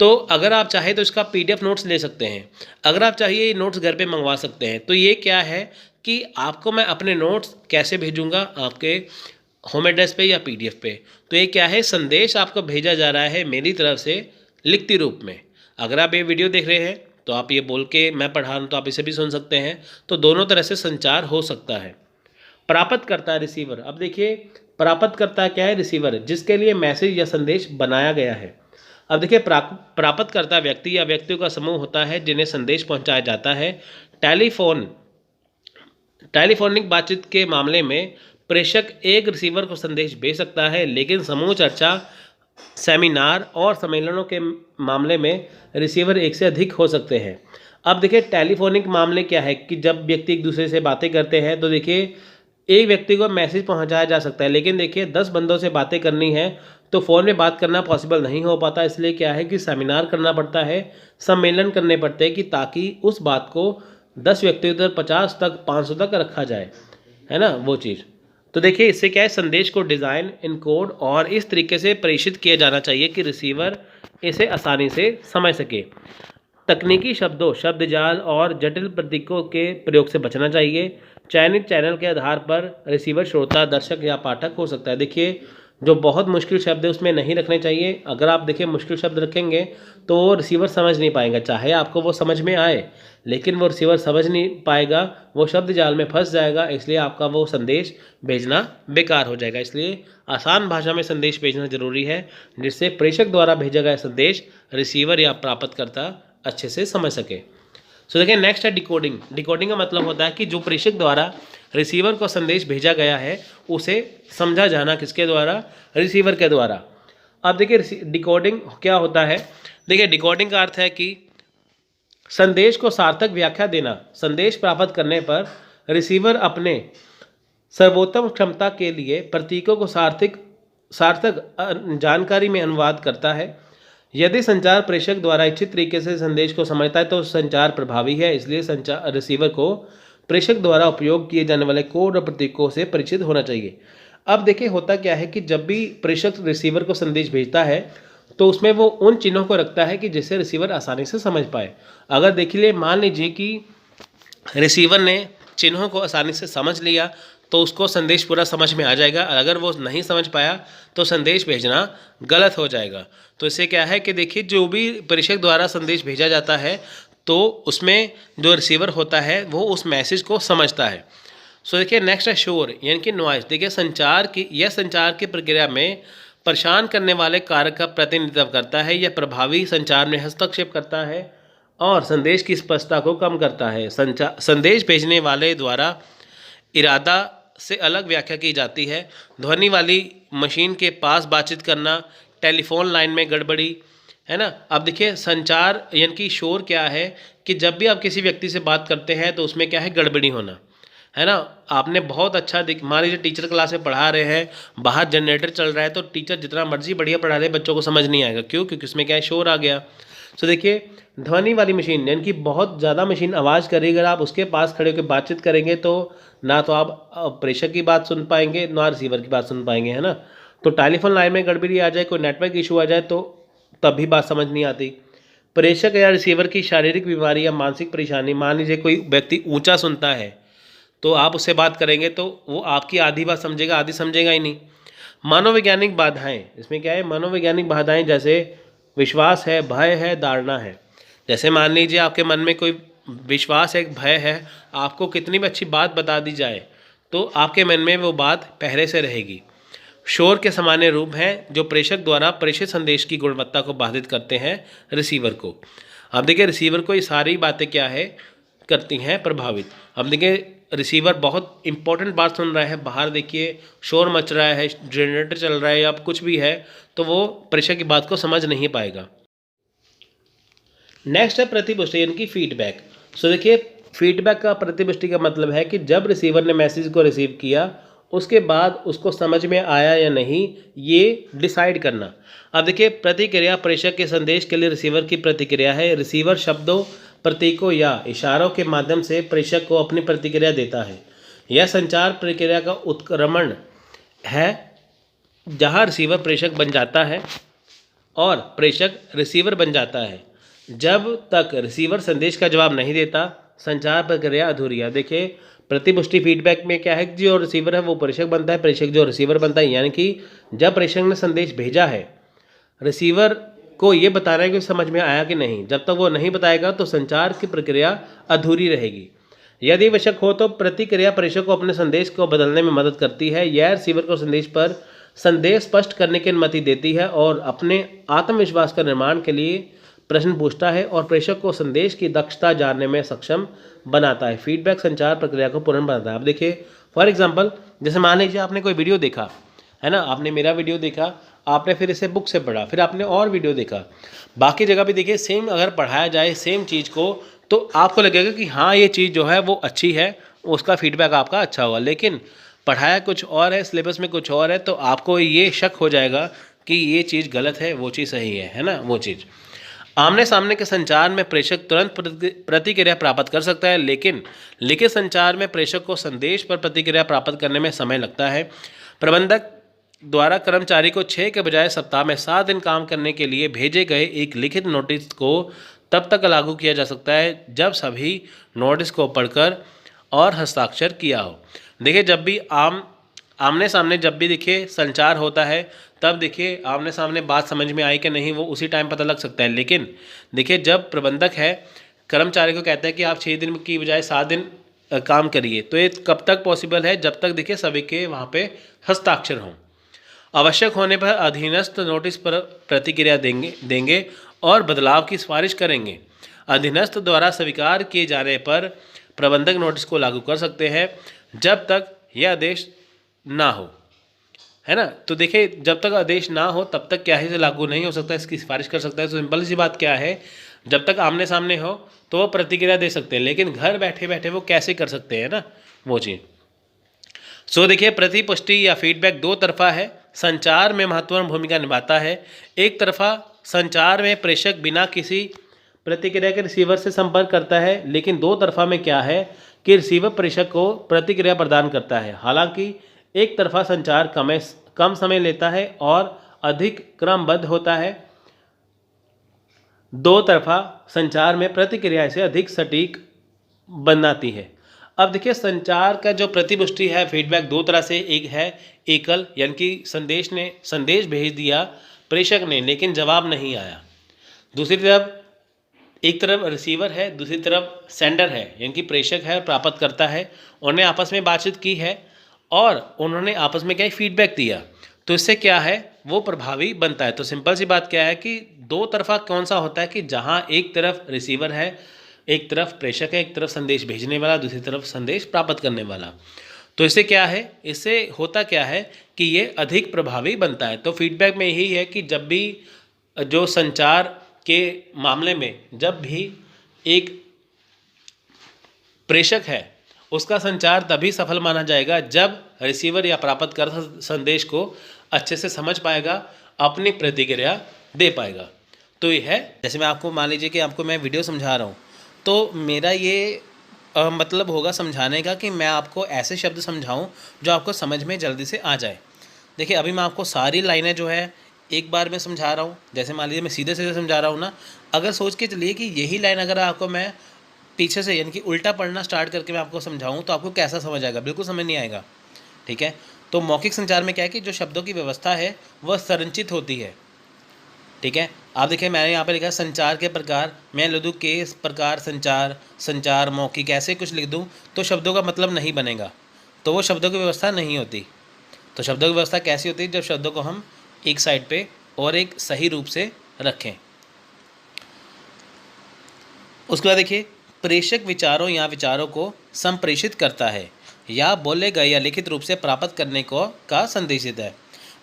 Speaker 1: तो अगर आप चाहें तो इसका PDF नोट्स ले सकते हैं। अगर आप चाहिए ये नोट्स घर पे मंगवा सकते हैं। तो ये क्या है कि आपको मैं अपने नोट्स कैसे भेजूंगा, आपके होम एड्रेस पे या PDF पे। तो ये क्या है, संदेश आपको भेजा जा रहा है मेरी तरफ से लिखती रूप में। अगर आप ये वीडियो देख रहे हैं तो आप ये बोल के मैं पढ़ा रहा हूँ तो आप इसे भी सुन सकते हैं। तो दोनों तरह से संचार हो सकता है। प्राप्त करता रिसीवर। अब देखिए प्राप्त करता क्या है, रिसीवर, जिसके लिए मैसेज या संदेश बनाया गया है। अब देखिए प्राप्त करता व्यक्ति या व्यक्तियों का समूह होता है जिन्हें संदेश पहुंचाया जाता है। टेलीफोनिक बातचीत के मामले में प्रेषक एक रिसीवर को संदेश भेज सकता है, लेकिन समूह चर्चा, सेमिनार और सम्मेलनों के मामले में रिसीवर एक से अधिक हो सकते हैं। अब देखिए टेलीफोनिक मामले क्या है कि जब व्यक्ति एक दूसरे से बातें करते हैं तो देखिए एक व्यक्ति को मैसेज पहुंचाया जा सकता है, लेकिन देखिए 10 बंदों से बातें करनी है तो फ़ोन में बात करना पॉसिबल नहीं हो पाता। इसलिए क्या है कि सेमिनार करना पड़ता है, सम्मेलन करने पड़ते हैं कि ताकि उस बात को 10 व्यक्तियों तक, 50 तक, 500 तक रखा जाए, है ना वो चीज़। तो देखिए इससे क्या है, संदेश को डिज़ाइन, इनकोड और इस तरीके से प्रेषित किया जाना चाहिए कि रिसीवर इसे आसानी से समझ सके। तकनीकी शब्दों, शब्दजाल और जटिल प्रतीकों के प्रयोग से बचना चाहिए। चयनित चैनल के आधार पर रिसीवर श्रोता, दर्शक या पाठक हो सकता है। देखिए जो बहुत मुश्किल शब्द है उसमें नहीं रखने चाहिए। अगर आप देखिए मुश्किल शब्द रखेंगे तो वो रिसीवर समझ नहीं पाएगा, चाहे आपको वो समझ में आए लेकिन वो रिसीवर समझ नहीं पाएगा, वो शब्द जाल में फंस जाएगा, इसलिए आपका वो संदेश भेजना बेकार हो जाएगा। इसलिए आसान भाषा में संदेश भेजना जरूरी है, जिससे प्रेषक द्वारा भेजा गया संदेश रिसीवर या प्राप्तकर्ता अच्छे से समझ सके। सो देखिए नेक्स्ट है डिकोडिंग। डिकोडिंग का मतलब होता है कि जो प्रेषक द्वारा रिसीवर को संदेश भेजा गया है उसे समझा जाना, किसके द्वारा? रिसीवर के द्वारा। अब देखिए डिकोडिंग क्या होता है। देखिए डिकोडिंग का अर्थ है कि संदेश को सार्थक व्याख्या देना। संदेश प्राप्त करने पर रिसीवर अपने सर्वोत्तम क्षमता के लिए प्रतीकों को सार्थक जानकारी में अनुवाद करता है। यदि संचार प्रेषक द्वारा इच्छित तरीके से संदेश को समझता है तो संचार प्रभावी है। इसलिए संचार रिसीवर को प्रेषक द्वारा उपयोग किए जाने वाले कोड और प्रतीकों से परिचित होना चाहिए। अब देखिए होता क्या है कि जब भी प्रेषक रिसीवर को संदेश भेजता है तो उसमें वो उन चिन्हों को रखता है कि जिससे रिसीवर आसानी से समझ पाए। अगर देखिए मान लीजिए कि रिसीवर ने चिन्हों को आसानी से समझ लिया तो उसको संदेश पूरा समझ में आ जाएगा। अगर वो नहीं समझ पाया तो संदेश भेजना गलत हो जाएगा। तो इससे क्या है कि देखिए जो भी प्रेषक द्वारा संदेश भेजा जाता है तो उसमें जो रिसीवर होता है वो उस मैसेज को समझता है। सो देखिए नेक्स्ट है शोर यानी कि नॉइज। देखिए संचार की प्रक्रिया में परेशान करने वाले कारक का प्रतिनिधित्व करता है। यह प्रभावी संचार में हस्तक्षेप करता है और संदेश की स्पष्टता को कम करता है। संदेश भेजने वाले द्वारा इरादा से अलग व्याख्या की जाती है। ध्वनि वाली मशीन के पास बातचीत करना, टेलीफोन लाइन में गड़बड़ी, है ना। अब देखिए संचार यानी कि शोर क्या है कि जब भी आप किसी व्यक्ति से बात करते हैं तो उसमें क्या है, गड़बड़ी होना, है ना। आपने बहुत अच्छा मान लीजिए टीचर क्लास में पढ़ा रहे हैं, बाहर जनरेटर चल रहा है तो टीचर जितना मर्जी बढ़िया पढ़ा रहे बच्चों को समझ नहीं आएगा। क्यों? क्योंकि उसमें क्या है, शोर आ गया। सो देखिए ध्वनि वाली मशीन यानी कि बहुत ज़्यादा मशीन आवाज़ करेगी, अगर आप उसके पास खड़े होकर बातचीत करेंगे तो ना तो आप प्रेषक की बात सुन पाएंगे ना रिसीवर की बात सुन पाएंगे, है ना। तो टेलीफोन लाइन में गड़बड़ी आ जाए, कोई नेटवर्क इशू आ जाए तो तब भी बात समझ नहीं आती। प्रेषक या रिसीवर की शारीरिक बीमारी या मानसिक परेशानी, मान लीजिए कोई व्यक्ति ऊंचा सुनता है तो आप उससे बात करेंगे तो वो आपकी आधी बात समझेगा, आधी समझेगा ही नहीं। मनोवैज्ञानिक बाधाएं, इसमें क्या है, मनोवैज्ञानिक बाधाएं जैसे विश्वास है, भय है, धारणा है। जैसे मान लीजिए आपके मन में कोई विश्वास है, भय है, आपको कितनी भी अच्छी बात बता दी जाए तो आपके मन में वो बात पहले से रहेगी। शोर के सामान्य रूप हैं जो प्रेषक द्वारा प्रेषित संदेश की गुणवत्ता को बाधित करते हैं रिसीवर को। अब देखिए रिसीवर को ये सारी बातें क्या है करती हैं, प्रभावित। अब देखिए रिसीवर बहुत इंपॉर्टेंट बात सुन रहा है, बाहर देखिए शोर मच रहा है, जनरेटर चल रहा है या कुछ भी है, तो वो प्रेषक की बात को समझ नहीं पाएगा। नेक्स्ट है प्रतिपुष्टि यानी कि फीडबैक। सो देखिए फीडबैक का, प्रतिपुष्टि का मतलब है कि जब रिसीवर ने मैसेज को रिसीव किया उसके बाद उसको समझ में आया या नहीं, ये डिसाइड करना। अब देखिए प्रतिक्रिया प्रेषक के संदेश के लिए रिसीवर की प्रतिक्रिया है। रिसीवर शब्दों, प्रतीकों या इशारों के माध्यम से प्रेषक को अपनी प्रतिक्रिया देता है। यह संचार प्रक्रिया का उत्क्रमण है जहाँ रिसीवर प्रेषक बन जाता है और प्रेषक रिसीवर बन जाता है। जब तक रिसीवर संदेश का जवाब नहीं देता संचार प्रक्रिया अधूरी है। देखिए प्रतिपुष्टि फीडबैक में क्या है, जो रिसीवर है वो प्रेषक बनता है, प्रेषक जो रिसीवर बनता है। यानी कि जब प्रेषक ने संदेश भेजा है, रिसीवर को ये बताना है कि समझ में आया कि नहीं। जब तक वो नहीं बताएगा तो संचार की प्रक्रिया अधूरी रहेगी। यदि आवश्यक हो तो प्रतिक्रिया प्रेषक को अपने संदेश को बदलने में मदद करती है। यह रिसीवर को संदेश स्पष्ट करने की अनुमति देती है और अपने आत्मविश्वास का निर्माण के लिए प्रश्न पूछता है और प्रेषक को संदेश की दक्षता जानने में सक्षम बनाता है। फीडबैक संचार प्रक्रिया को पूर्ण बनाता है। अब देखिए फॉर एग्जांपल, जैसे मान लीजिए आपने कोई वीडियो देखा, है ना, आपने मेरा वीडियो देखा, आपने फिर इसे बुक से पढ़ा, फिर आपने और वीडियो देखा, बाकी जगह भी देखिए सेम अगर पढ़ाया जाए सेम चीज़ को तो आपको लगेगा कि हाँ ये चीज़ जो है वो अच्छी है, उसका फीडबैक आपका अच्छा होगा। लेकिन पढ़ाया कुछ और है, सिलेबस में कुछ और है, तो आपको ये शक हो जाएगा कि ये चीज़ गलत है, वो चीज़ सही है ना, वो चीज़। आमने सामने के संचार में प्रेषक तुरंत प्रतिक्रिया प्राप्त कर सकता है, लेकिन लिखित संचार में प्रेषक को संदेश पर प्रतिक्रिया प्राप्त करने में समय लगता है। प्रबंधक द्वारा कर्मचारी को 6 के बजाय सप्ताह में 7 दिन काम करने के लिए भेजे गए एक लिखित नोटिस को तब तक लागू किया जा सकता है जब सभी नोटिस को पढ़कर और हस्ताक्षर किया हो। देखिए जब भी आम आमने सामने जब भी देखिए संचार होता है, तब देखिए आमने सामने बात समझ में आई कि नहीं वो उसी टाइम पता लग सकता है। लेकिन देखिए जब प्रबंधक है कर्मचारी को कहता है कि आप 6 दिन की बजाय 7 दिन काम करिए, तो ये कब तक पॉसिबल है? जब तक देखिए सभी के वहाँ पे हस्ताक्षर हों। आवश्यक होने पर अधीनस्थ नोटिस पर प्रतिक्रिया देंगे और बदलाव की सिफारिश करेंगे। अधीनस्थ द्वारा स्वीकार किए जाने पर प्रबंधक नोटिस को लागू कर सकते हैं जब तक यह आदेश ना हो, है ना। तो देखिए जब तक आदेश ना हो तब तक क्या है इसे लागू नहीं हो सकता, इसकी सिफारिश कर सकता है। तो सिंपल सी बात क्या है, जब तक आमने सामने हो तो वो प्रतिक्रिया दे सकते हैं, लेकिन घर बैठे बैठे वो कैसे कर सकते हैं ना वो चीज़। सो देखिए प्रतिपुष्टि या फीडबैक दो तरफा है, संचार में महत्वपूर्ण भूमिका निभाता है। एक तरफा संचार में प्रेषक बिना किसी प्रतिक्रिया के रिसीवर से संपर्क करता है, लेकिन दो तरफा में क्या है कि रिसीवर प्रेषक को प्रतिक्रिया प्रदान करता है। हालांकि एक तरफा संचार कम समय लेता है और अधिक क्रमबद्ध होता है, दो तरफा संचार में प्रतिक्रिया से अधिक सटीक बनाती है। अब देखिए संचार का जो प्रतिपुष्टि है फीडबैक दो तरह से, एक है एकल यानी कि संदेश भेज दिया प्रेषक ने लेकिन जवाब नहीं आया, दूसरी तरफ एक तरफ रिसीवर है, दूसरी तरफ सेंडर है यानी कि प्रेषक है और प्राप्त करता है, उन्होंने आपस में बातचीत की है और उन्होंने आपस में क्या फीडबैक दिया, तो इससे क्या है वो प्रभावी बनता है। तो सिंपल सी बात क्या है कि दो तरफा कौन सा होता है कि जहाँ एक तरफ रिसीवर है, एक तरफ प्रेषक है, एक तरफ संदेश भेजने वाला, दूसरी तरफ संदेश प्राप्त करने वाला। तो इससे क्या है, इससे होता क्या है कि ये अधिक प्रभावी बनता है। तो फीडबैक में यही है कि जब भी जो संचार के मामले में जब भी एक प्रेषक है उसका संचार तभी सफल माना जाएगा जब रिसीवर या प्राप्तकर्ता संदेश को अच्छे से समझ पाएगा, अपनी प्रतिक्रिया दे पाएगा। तो ये है, जैसे मैं आपको मान लीजिए कि आपको मैं वीडियो समझा रहा हूँ, तो मेरा ये मतलब होगा समझाने का कि मैं आपको ऐसे शब्द समझाऊं जो आपको समझ में जल्दी से आ जाए। देखिए अभी मैं आपको सारी लाइनें जो है एक बार में समझा रहा हूँ, जैसे मान लीजिए मैं सीधे सीधे समझा रहा हूँ ना, अगर सोच के चलिए कि यही लाइन अगर आपको मैं पीछे से यानी कि उल्टा पढ़ना स्टार्ट करके मैं आपको समझाऊँ तो आपको कैसा समझ आएगा, बिल्कुल समझ नहीं आएगा। ठीक है, तो मौखिक संचार में क्या है कि जो शब्दों की व्यवस्था है वह संरचित होती है। ठीक है, आप देखिए मैंने यहाँ पे लिखा है संचार के प्रकार, मैं लिख दूँ के प्रकार संचार, संचार मौखिक, ऐसे कुछ लिख दूँ तो शब्दों का मतलब नहीं बनेगा, तो वो शब्दों की व्यवस्था नहीं होती। तो शब्दों की व्यवस्था कैसी होती है, जब शब्दों को हम एक साइड पे और एक सही रूप से रखें। उसके बाद देखिए प्रेषक विचारों या विचारों को संप्रेषित करता है या बोले गए या लिखित रूप से प्राप्त करने को का संदेश देता है।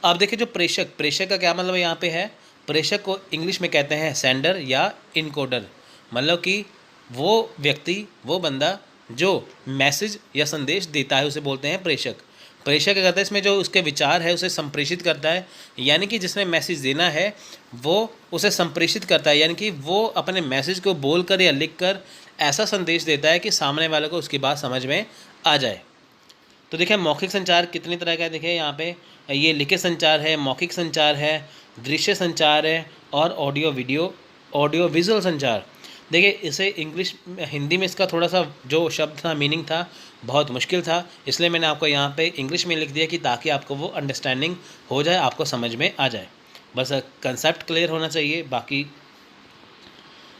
Speaker 1: अब देखिए जो प्रेषक का क्या मतलब यहाँ पे है, प्रेषक को इंग्लिश में कहते हैं सेंडर या इनकोडर, मतलब कि वो व्यक्ति, वो बंदा जो मैसेज या संदेश देता है उसे बोलते हैं प्रेषक। प्रेषक क्या करता है, इसमें जो उसके विचार है उसे संप्रेषित करता है, यानी कि जिसने मैसेज देना है वो उसे संप्रेषित करता है, यानी कि वो अपने मैसेज को बोलकर या लिखकर ऐसा संदेश देता है कि सामने वाले को उसकी बात समझ में आ जाए। तो देखिए मौखिक संचार कितनी तरह का है, देखिए यहाँ पे ये लिखित संचार है, मौखिक संचार है, दृश्य संचार है और ऑडियो विजुअल संचार। देखिए इसे हिंदी में इसका थोड़ा सा जो शब्द था, मीनिंग था, बहुत मुश्किल था, इसलिए मैंने आपको यहाँ पे इंग्लिश में लिख दिया कि ताकि आपको वो अंडरस्टैंडिंग हो जाए, आपको समझ में आ जाए, बस कंसेप्ट क्लियर होना चाहिए। बाकी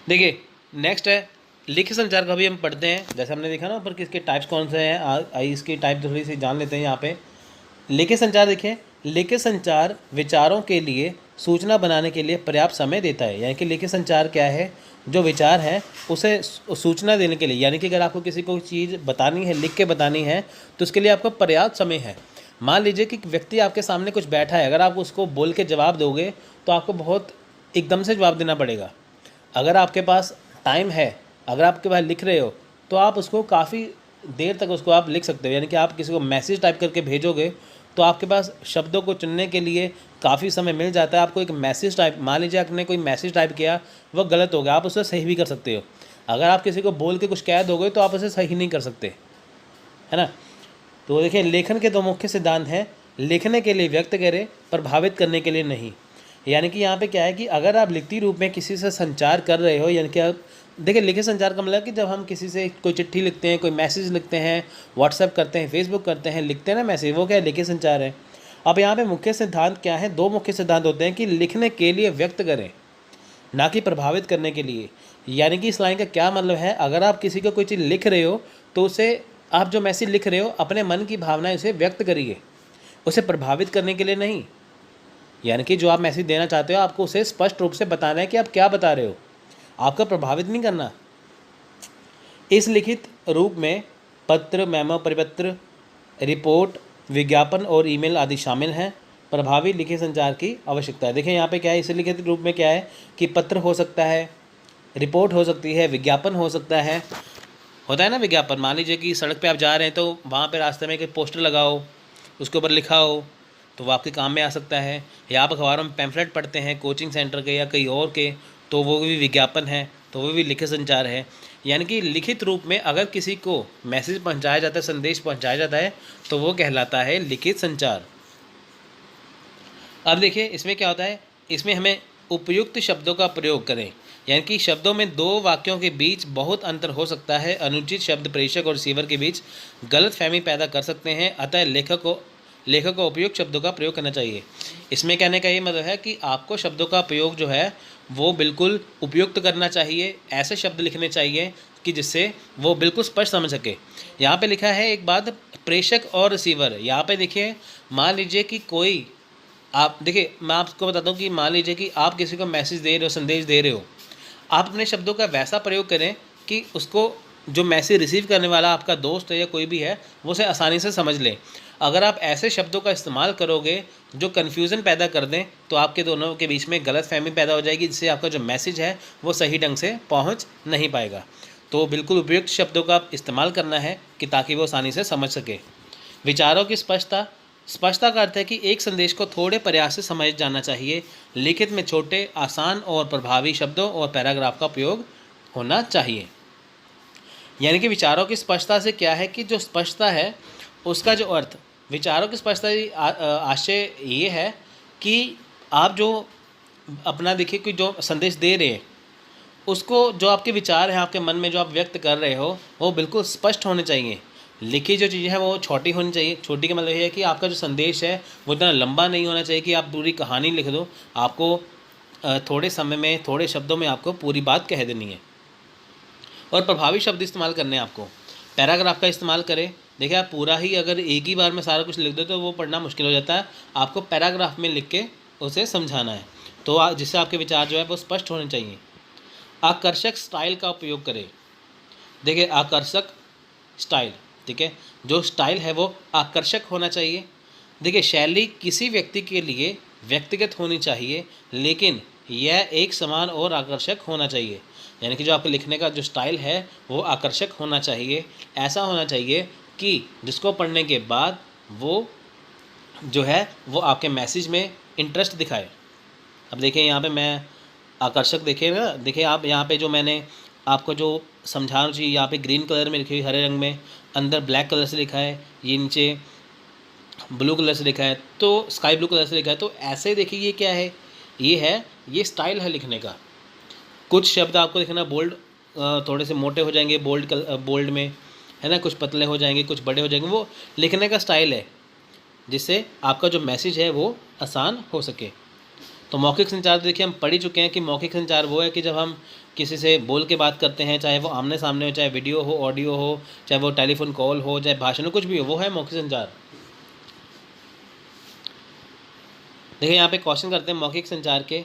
Speaker 1: देखिए नेक्स्ट है लिखित संचार का भी हम पढ़ते हैं, जैसे हमने देखा ना ऊपर कि इसके टाइप्स कौन से हैं, आई इसकी टाइप थोड़ी सी जान लेते हैं यहाँ पे। लिखित संचार देखिए, लिखित संचार विचारों के लिए सूचना बनाने के लिए पर्याप्त समय देता है, यानी कि लिखित संचार क्या है, जो विचार है उसे सूचना देने के लिए, यानी कि अगर आपको किसी को चीज़ बतानी है, लिख के बतानी है, तो उसके लिए आपको पर्याप्त समय है। मान लीजिए कि व्यक्ति आपके सामने कुछ बैठा है, अगर आप उसको बोल के जवाब दोगे तो आपको बहुत एकदम से जवाब देना पड़ेगा। अगर आपके पास टाइम है, अगर आपके पास लिख रहे हो तो आप उसको काफ़ी देर तक उसको आप लिख सकते हो, यानी कि आप किसी को मैसेज टाइप करके भेजोगे तो आपके पास शब्दों को चुनने के लिए काफ़ी समय मिल जाता है। आपको एक मैसेज टाइप, मान लीजिए आपने कोई मैसेज टाइप किया, वह गलत हो गया, आप उसे सही भी कर सकते हो। अगर आप किसी को बोल के कुछ कह दोगे तो आप उसे सही नहीं कर सकते, है ना। तो देखिए लेखन के दो मुख्य सिद्धांत हैं, लिखने के लिए व्यक्त करें, प्रभावित करने के लिए नहीं। यानी कि यहाँ पे क्या है कि अगर आप लिखती रूप में किसी से संचार कर रहे हो, यानी कि आप देखिए लिखित संचार का मतलब कि जब हम किसी से कोई चिट्ठी लिखते हैं, कोई मैसेज लिखते हैं, व्हाट्सएप करते हैं, फेसबुक करते हैं, लिखते हैं ना मैसेज, वो क्या है, लिखित संचार है। अब यहाँ पे मुख्य सिद्धांत क्या है, दो मुख्य सिद्धांत होते हैं कि लिखने के लिए व्यक्त करें, ना कि प्रभावित करने के लिए। यानी कि इस लाइन का क्या मतलब है, अगर आप किसी को कोई चीज़ लिख रहे हो तो उसे, आप जो मैसेज लिख रहे हो अपने मन की भावनाएं उसे व्यक्त करिए, उसे प्रभावित करने के लिए नहीं। यानी कि जो आप मैसेज देना चाहते हो आपको उसे स्पष्ट रूप से बताना है कि आप क्या बता रहे हो, आपका प्रभावित नहीं करना। इस लिखित रूप में पत्र, मेमो, परिपत्र, रिपोर्ट, विज्ञापन और ईमेल आदि शामिल हैं। प्रभावी लिखित संचार की आवश्यकता है। देखिए यहाँ पे क्या है, इस लिखित रूप में क्या है कि पत्र हो सकता है, रिपोर्ट हो सकती है, विज्ञापन हो सकता है। होता है ना विज्ञापन, मान लीजिए कि सड़क पे आप जा रहे हैं तो वहाँ पे रास्ते में एक पोस्टर लगाओ, उसके ऊपर लिखा हो, तो वो आपके काम में आ सकता है। या आप अखबारों में पैम्फलेट पढ़ते हैं कोचिंग सेंटर के या कहीं और के, तो वो भी विज्ञापन है, तो वो भी लिखित संचार है। यानी कि लिखित रूप में अगर किसी को मैसेज पहुंचाया जाता है, संदेश पहुंचाया जाता है, तो वो कहलाता है लिखित संचार। अब देखिए इसमें क्या होता है, इसमें हमें उपयुक्त शब्दों का प्रयोग करें। यानी कि शब्दों में दो वाक्यों के बीच बहुत अंतर हो सकता है। अनुचित शब्द प्रेषक और रिसीवर के बीच गलतफहमी पैदा कर सकते हैं, अतः लेखक को उपयुक्त शब्दों का प्रयोग करना चाहिए। इसमें कहने का ये मतलब है कि आपको शब्दों का प्रयोग जो है वो बिल्कुल उपयुक्त करना चाहिए, ऐसे शब्द लिखने चाहिए कि जिससे वो बिल्कुल स्पष्ट समझ सके। यहाँ पे लिखा है एक बात, प्रेषक और रिसीवर। यहाँ पे देखिए, मान लीजिए कि कोई, आप देखिए मैं आपको बताता हूँ कि मान लीजिए कि आप किसी को मैसेज दे रहे हो, संदेश दे रहे हो, आप अपने शब्दों का वैसा प्रयोग करें कि उसको, जो मैसेज रिसीव करने वाला आपका दोस्त है या कोई भी है, वो उसे आसानी से समझ ले। अगर आप ऐसे शब्दों का इस्तेमाल करोगे जो कन्फ्यूज़न पैदा कर दें, तो आपके दोनों के बीच में गलतफहमी पैदा हो जाएगी, जिससे आपका जो मैसेज है वो सही ढंग से पहुंच नहीं पाएगा। तो बिल्कुल उपयुक्त शब्दों का इस्तेमाल करना है कि ताकि वो आसानी से समझ सके। विचारों की स्पष्टता का अर्थ है कि एक संदेश को थोड़े प्रयास से समझ जाना चाहिए। लिखित में छोटे, आसान और प्रभावी शब्दों और पैराग्राफ का प्रयोग होना चाहिए। यानी कि विचारों की स्पष्टता से क्या है कि जो स्पष्टता है उसका जो अर्थ, विचारों की स्पष्टता आशय ये है कि आप जो अपना, देखिए कि जो संदेश दे रहे हैं उसको, जो आपके विचार हैं आपके मन में जो आप व्यक्त कर रहे हो वो बिल्कुल स्पष्ट होने चाहिए। लिखी जो चीज़ें हैं वो छोटी होनी चाहिए। छोटी का मतलब ये है कि आपका जो संदेश है वो इतना लंबा नहीं होना चाहिए कि आप पूरी कहानी लिख दो। आपको थोड़े समय में, थोड़े शब्दों में आपको पूरी बात कह देनी है। और प्रभावी शब्द इस्तेमाल करने हैं आपको। पैराग्राफ का इस्तेमाल करें। देखिए आप पूरा ही अगर एक ही बार में सारा कुछ लिख दो तो वो पढ़ना मुश्किल हो जाता है। आपको पैराग्राफ में लिख के उसे समझाना है, तो जिससे आपके विचार जो है वो स्पष्ट होने चाहिए। आकर्षक स्टाइल का उपयोग करें। देखिए आकर्षक स्टाइल, ठीक है, जो स्टाइल है वो आकर्षक होना चाहिए। देखिए शैली किसी व्यक्ति के लिए व्यक्तिगत होनी चाहिए, लेकिन यह एक समान और आकर्षक होना चाहिए। यानी कि जो आपके लिखने का जो स्टाइल है वो आकर्षक होना चाहिए। ऐसा होना चाहिए कि जिसको पढ़ने के बाद वो जो है वो आपके मैसेज में इंटरेस्ट दिखाए। अब देखिए यहाँ पे मैं आकर्षक, देखिए ना, देखिए आप यहाँ पे जो मैंने आपको जो समझाना चाहिए, यहाँ पे ग्रीन कलर में लिखी हुई, हरे रंग में, अंदर ब्लैक कलर से लिखा है, ये नीचे ब्लू कलर से लिखा है, तो स्काई ब्लू कलर से लिखा है। तो ऐसे देखिए ये क्या है, ये स्टाइल है लिखने का। कुछ शब्द आपको लिखना बोल्ड, थोड़े से मोटे हो जाएंगे बोल्ड में, है ना, कुछ पतले हो जाएंगे, कुछ बड़े हो जाएंगे। वो लिखने का स्टाइल है जिससे आपका जो मैसेज है वो आसान हो सके। तो मौखिक संचार देखिए हम पढ़ ही चुके हैं कि मौखिक संचार वो है कि जब हम किसी से बोल के बात करते हैं, चाहे वो आमने सामने हो, चाहे वीडियो हो, ऑडियो हो, चाहे वो टेलीफोन कॉल हो, चाहे भाषण हो, कुछ भी हो, वो है मौखिक संचार। देखिए यहाँ पे क्वेश्चन करते हैं मौखिक संचार के।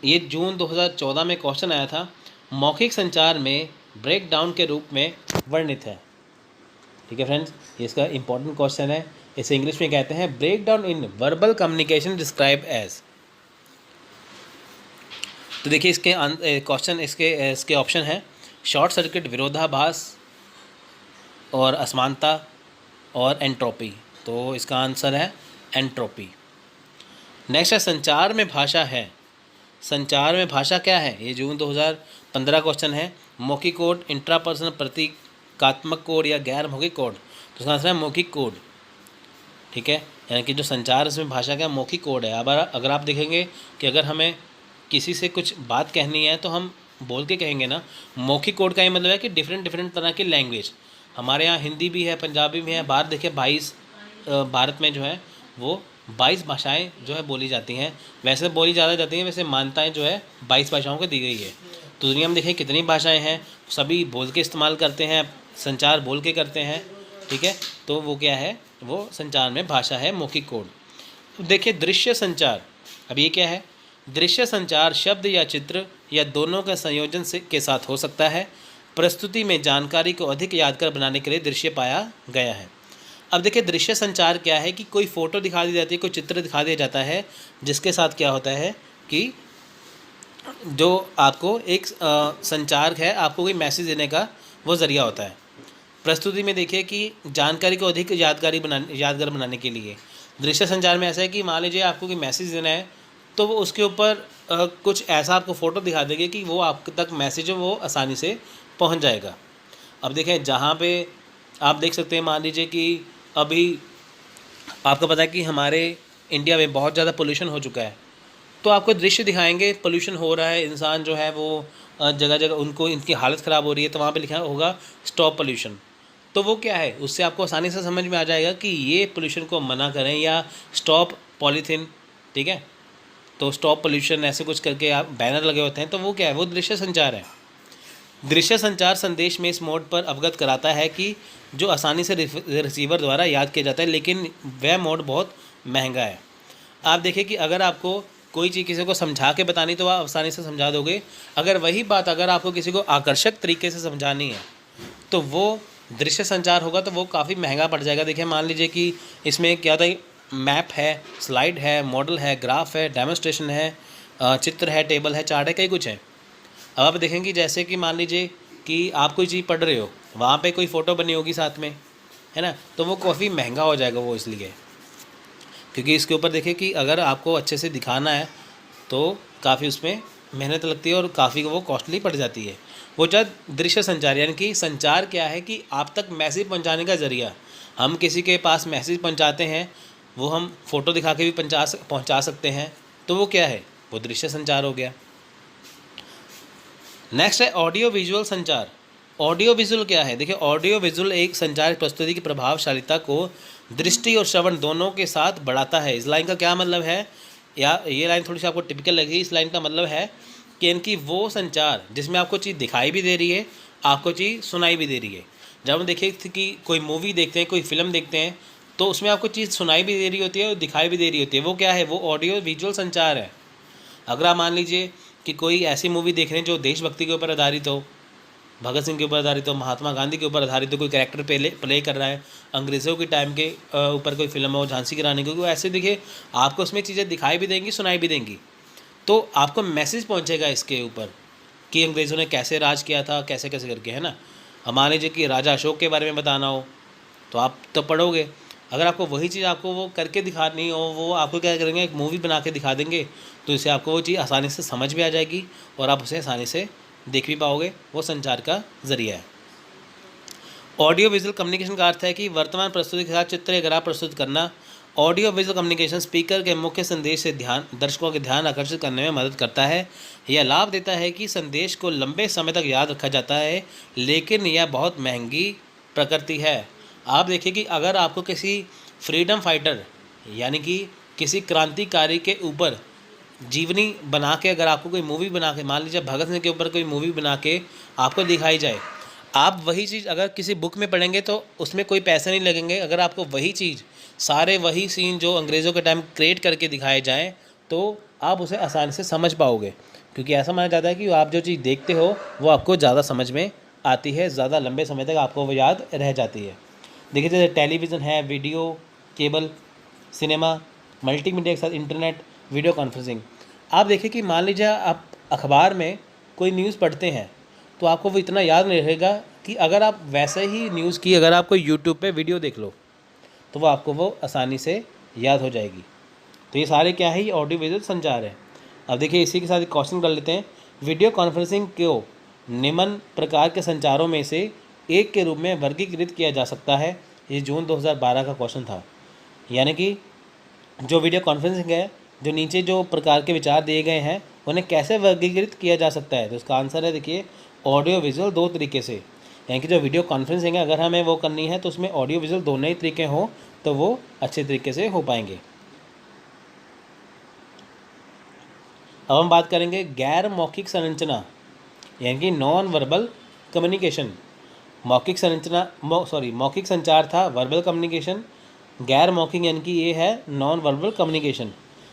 Speaker 1: ये जून 2014 में क्वेश्चन आया था, मौखिक संचार में ब्रेक डाउन के रूप में वर्णित है। ठीक है फ्रेंड्स, ये इसका इंपॉर्टेंट क्वेश्चन है। इसे इंग्लिश में कहते हैं break down in verbal communication describe as. तो देखिए इसके क्वेश्चन, इसके ऑप्शन है शॉर्ट सर्किट, विरोधाभास और असमानता और एंट्रोपी। तो इसका आंसर है एंट्रोपी। नेक्स्ट है संचार में भाषा है। संचार में भाषा क्या है, ये जून 2015 क्वेश्चन है। मौखिक कोड, इंट्रापर्सनल प्रतीकात्मक कोड या गैर मौखिक कोड। तो इसका आंसर है मौखिक कोड। ठीक है। यानी कि जो संचार इसमें भाषा का मौखिक कोड है। अब अगर आप देखेंगे कि अगर हमें किसी से कुछ बात कहनी है तो हम बोल के कहेंगे ना। मौखिक कोड का ये मतलब है कि डिफरेंट डिफरेंट तरह की लैंग्वेज, हमारे यहाँ हिंदी भी है, पंजाबी भी है, बाहर देखिए 22 भारत में जो है वो 22 भाषाएं जो है बोली जाती हैं। वैसे बोली ज़्यादा जाती हैं, वैसे मान्यताएं जो है 22 भाषाओं को दी गई है। तो दुनिया में देखिए कितनी भाषाएं हैं, सभी बोल के इस्तेमाल करते हैं, संचार बोल के करते हैं, ठीक है। तो वो क्या है, वो संचार में भाषा है मौखिक कोड। देखिए दृश्य संचार, अब ये क्या है, दृश्य संचार शब्द या चित्र या दोनों का संयोजन से के साथ हो सकता है। प्रस्तुति में जानकारी को अधिक यादगार बनाने के लिए दृश्य पाया गया है। अब देखिए दृश्य संचार क्या है कि कोई फ़ोटो दिखा दी जाती है, कोई चित्र दिखा दिया जाता है, जिसके साथ क्या होता है कि जो आपको एक संचार है, आपको कोई मैसेज देने का वो ज़रिया होता है। प्रस्तुति में देखिए कि जानकारी को अधिक यादगार बनाने के लिए दृश्य संचार में ऐसा है कि मान लीजिए आपको कोई मैसेज देना है, तो वो उसके ऊपर कुछ ऐसा आपको फ़ोटो दिखा देगी कि वो आप तक मैसेज है वो आसानी से पहुंच जाएगा। अब देखें जहाँ पे आप देख सकते हैं, मान लीजिए कि अभी आपको पता है कि हमारे इंडिया में बहुत ज़्यादा पोल्यूशन हो चुका है, तो आपको दृश्य दिखाएंगे, पोल्यूशन हो रहा है, इंसान जो है वो जगह जगह उनको इनकी हालत ख़राब हो रही है, तो वहाँ पे लिखा होगा स्टॉप पोल्यूशन। तो वो क्या है, उससे आपको आसानी से समझ में आ जाएगा कि ये पोल्यूशन को मना करें या स्टॉप पॉलीथीन, ठीक है। तो स्टॉप पोल्यूशन ऐसे कुछ करके आप बैनर लगे होते हैं, तो वो क्या है, वो दृश्य संचार है। दृश्य संचार संदेश में इस मोड पर अवगत कराता है कि जो आसानी से रिसीवर द्वारा याद किया जाता है, लेकिन वह मोड बहुत महंगा है। आप देखिए कि अगर आपको कोई चीज़ किसी को समझा के बतानी तो आप आसानी से समझा दोगे, अगर वही बात अगर आपको किसी को आकर्षक तरीके से समझानी है तो वो दृश्य संचार होगा, तो वो काफ़ी महंगा पड़ जाएगा। देखिए मान लीजिए कि इसमें क्या होता है, मैप है, स्लाइड है, मॉडल है, ग्राफ है, डेमोस्ट्रेशन है, चित्र है, टेबल है, चार्ट है, कई कुछ है। अब आप देखेंगे जैसे कि मान लीजिए कि आप कोई चीज़ पढ़ रहे हो, वहाँ पे कोई फ़ोटो बनी होगी साथ में, है ना, तो वो काफ़ी महंगा हो जाएगा वो, इसलिए क्योंकि इसके ऊपर देखिए कि अगर आपको अच्छे से दिखाना है तो काफ़ी उसमें मेहनत लगती है और काफ़ी वो कॉस्टली पड़ जाती है। वो जब दृश्य संचार, यानी कि संचार क्या है कि आप तक मैसेज पहुंचाने का ज़रिया, हम किसी के पास मैसेज पहुंचाते हैं, वो हम फ़ोटो दिखा के भी पहुंचा सकते हैं, तो वो क्या है, वो दृश्य संचार हो गया। नेक्स्ट है ऑडियो विजुअल संचार। ऑडियो विजुअल क्या है, देखिए ऑडियो विजुअल एक संचार प्रस्तुति की प्रभावशालीता को दृष्टि और श्रवण दोनों के साथ बढ़ाता है। इस लाइन का क्या मतलब है, या ये लाइन थोड़ी सी आपको टिपिकल लगी, इस लाइन का मतलब है कि इनकी वो संचार जिसमें आपको चीज़ दिखाई भी दे रही है, आपको चीज़ सुनाई भी दे रही है। जब हम देखिए कि कोई मूवी देखते हैं, कोई फिल्म देखते हैं, तो उसमें आपको चीज़ सुनाई भी दे रही होती है और दिखाई भी दे रही होती है, वो क्या है, वो ऑडियो विजुअल संचार है। अगर आप मान लीजिए कि कोई ऐसी मूवी देख रहे हैं जो देशभक्ति के ऊपर आधारित हो, भगत सिंह के ऊपर आधारित हो, महात्मा गांधी के ऊपर आधारित हो, कोई कैरेक्टर प्ले कर रहा है, अंग्रेज़ों के टाइम के ऊपर कोई फिल्म हो, झांसी की रानी की, ऐसे देखिए आपको उसमें चीज़ें दिखाई भी देंगी, सुनाई भी देंगी, तो आपको मैसेज पहुंचेगा इसके ऊपर कि अंग्रेज़ों ने कैसे राज किया था, कैसे कैसे करके, है ना। अब मान लीजिए कि राजा अशोक के बारे में बताना हो तो आप तो पढ़ोगे, अगर आपको वही चीज़ आपको वो करके दिखानी हो, वो आपको क्या करेंगे, एक मूवी बना के दिखा देंगे, तो इससे आपको वो चीज़ आसानी से समझ भी आ जाएगी और आप उसे आसानी से देख भी पाओगे। वो संचार का ज़रिया है। ऑडियो विजुअल कम्युनिकेशन का अर्थ है कि वर्तमान प्रस्तुति के साथ चित्र या ग्राफ प्रस्तुत करना। ऑडियो विजुअल कम्युनिकेशन स्पीकर के मुख्य संदेश से दर्शकों के ध्यान आकर्षित करने में मदद करता है। यह लाभ देता है कि संदेश को लंबे समय तक याद रखा जाता है, लेकिन यह बहुत महंगी प्रकृति है। आप देखिए कि अगर आपको किसी फ्रीडम फाइटर यानी कि किसी क्रांतिकारी के ऊपर जीवनी बना के, अगर आपको कोई मूवी बना के, मान लीजिए भगत सिंह के ऊपर कोई मूवी बना के आपको दिखाई जाए, आप वही चीज़ अगर किसी बुक में पढ़ेंगे तो उसमें कोई पैसे नहीं लगेंगे। अगर आपको वही चीज़, सारे वही सीन जो अंग्रेज़ों के टाइम क्रिएट करके दिखाए जाएं, तो आप उसे आसानी से समझ पाओगे, क्योंकि ऐसा माना जाता है कि आप जो चीज़ देखते हो वो आपको ज़्यादा समझ में आती है, ज़्यादा लंबे समय तक आपको वो याद रह जाती है। देखिए जैसे टेलीविज़न है, वीडियो, केबल, सिनेमा, मल्टीमीडिया के साथ इंटरनेट, वीडियो कॉन्फ्रेंसिंग। आप देखिए कि मान लीजिए आप अखबार में कोई न्यूज़ पढ़ते हैं तो आपको वो इतना याद नहीं रहेगा कि अगर आप वैसे ही न्यूज़ की अगर आप कोई यूट्यूब पे वीडियो देख लो तो वो आपको वो आसानी से याद हो जाएगी। तो ये सारे क्या है, ये ऑडियो विजुअल संचार है। अब देखिए इसी के साथ एक क्वेश्चन कर लेते हैं, वीडियो कॉन्फ्रेंसिंग को निम्न प्रकार के संचारों में से एक के रूप में वर्गीकृत किया जा सकता है। ये जून 2012 का क्वेश्चन था। यानी कि जो वीडियो कॉन्फ्रेंसिंग है, जो नीचे जो प्रकार के विचार दिए गए हैं उन्हें कैसे वर्गीकृत किया जा सकता है, तो इसका आंसर है देखिए ऑडियो विजुअल दो तरीके से। यानी कि जो वीडियो कॉन्फ्रेंसिंग है अगर हमें वो करनी है तो उसमें ऑडियो विजुअल दोनों ही तरीके हों तो वो अच्छे तरीके से हो पाएंगे। अब हम बात करेंगे गैर मौखिक संरचना, यानी कि नॉन वर्बल कम्युनिकेशन। मौखिक संरचना मौखिक संचार था वर्बल कम्युनिकेशन, गैर मौखिक यानी कि ये है नॉन वर्बल कम्युनिकेशन।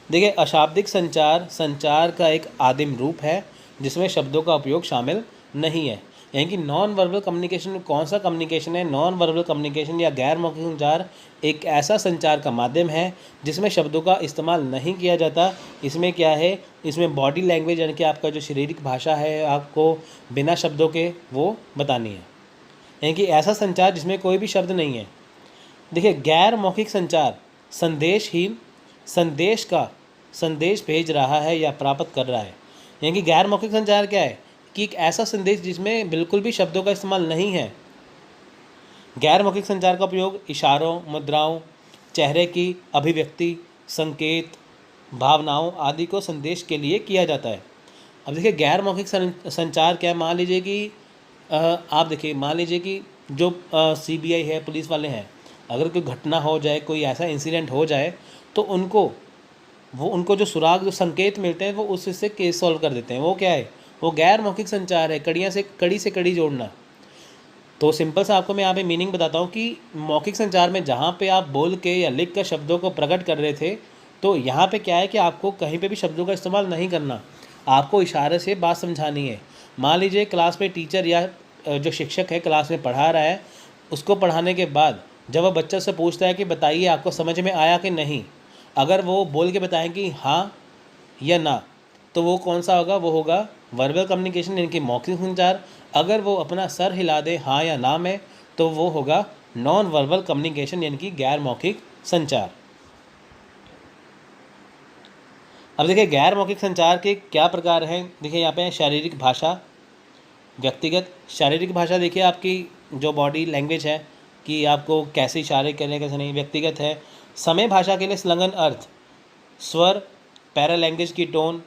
Speaker 1: देखिए अशाब्दिक संचार संचार का एक आदिम रूप है जिसमें शब्दों का उपयोग शामिल नहीं है। यानी कि नॉन वर्बल कम्युनिकेशन कौन सा कम्युनिकेशन है? नॉन वर्बल कम्युनिकेशन या गैर मौखिक संचार एक ऐसा संचार का माध्यम है जिसमें शब्दों का इस्तेमाल नहीं किया जाता। इसमें क्या है, इसमें बॉडी लैंग्वेज यानी कि आपका जो शारीरिक भाषा है आपको बिना शब्दों के वो बतानी है। यानी कि ऐसा संचार जिसमें कोई भी शब्द नहीं है। देखिए गैर मौखिक संचार संदेशहीन संदेश भेज रहा है या प्राप्त कर रहा है। यानी कि गैर मौखिक संचार क्या है कि एक ऐसा संदेश जिसमें बिल्कुल भी शब्दों का इस्तेमाल नहीं है। गैर मौखिक संचार का उपयोग इशारों, मुद्राओं, चेहरे की अभिव्यक्ति, संकेत, भावनाओं आदि को संदेश के लिए किया जाता है। अब देखिए गैर मौखिक संचार क्या है, मान लीजिए कि आप देखिए मान लीजिए कि जो CBI है, पुलिस वाले हैं, अगर कोई घटना हो जाए, कोई ऐसा इंसिडेंट हो जाए तो उनको जो सुराग जो संकेत मिलते हैं वो उससे केस सॉल्व कर देते हैं। वो क्या है? वो गैर मौखिक संचार है, कड़ी से कड़ी जोड़ना। तो सिंपल सा आपको मैं यहाँ पे मीनिंग बताता हूँ कि मौखिक संचार में जहाँ पे आप बोल के या लिख कर शब्दों को प्रकट कर रहे थे, तो यहाँ पे क्या है कि आपको कहीं पे भी शब्दों का इस्तेमाल नहीं करना, आपको इशारे से बात समझानी है। मान लीजिए क्लास में टीचर या जो शिक्षक है क्लास में पढ़ा रहा है, उसको पढ़ाने के बाद जब वह बच्चे से पूछता है कि बताइए आपको समझ में आया कि नहीं, अगर वो बोल के बताएं कि हाँ या ना, तो वो कौन सा होगा? वो होगा वर्बल कम्युनिकेशन यानी कि मौखिक संचार। अगर वो अपना सर हिला दे हाँ या ना में, तो वो होगा नॉन वर्बल कम्युनिकेशन यानी कि गैर मौखिक संचार। अब देखिए गैर मौखिक संचार के क्या प्रकार हैं। देखिए यहाँ पे शारीरिक भाषा, व्यक्तिगत। शारीरिक भाषा देखिए आपकी जो बॉडी लैंग्वेज है कि आपको कैसे इशारे करने कैसे नहीं। व्यक्तिगत है समय भाषा के लिए संलग्न अर्थ, स्वर, पैरा लैंग्वेज की टोन,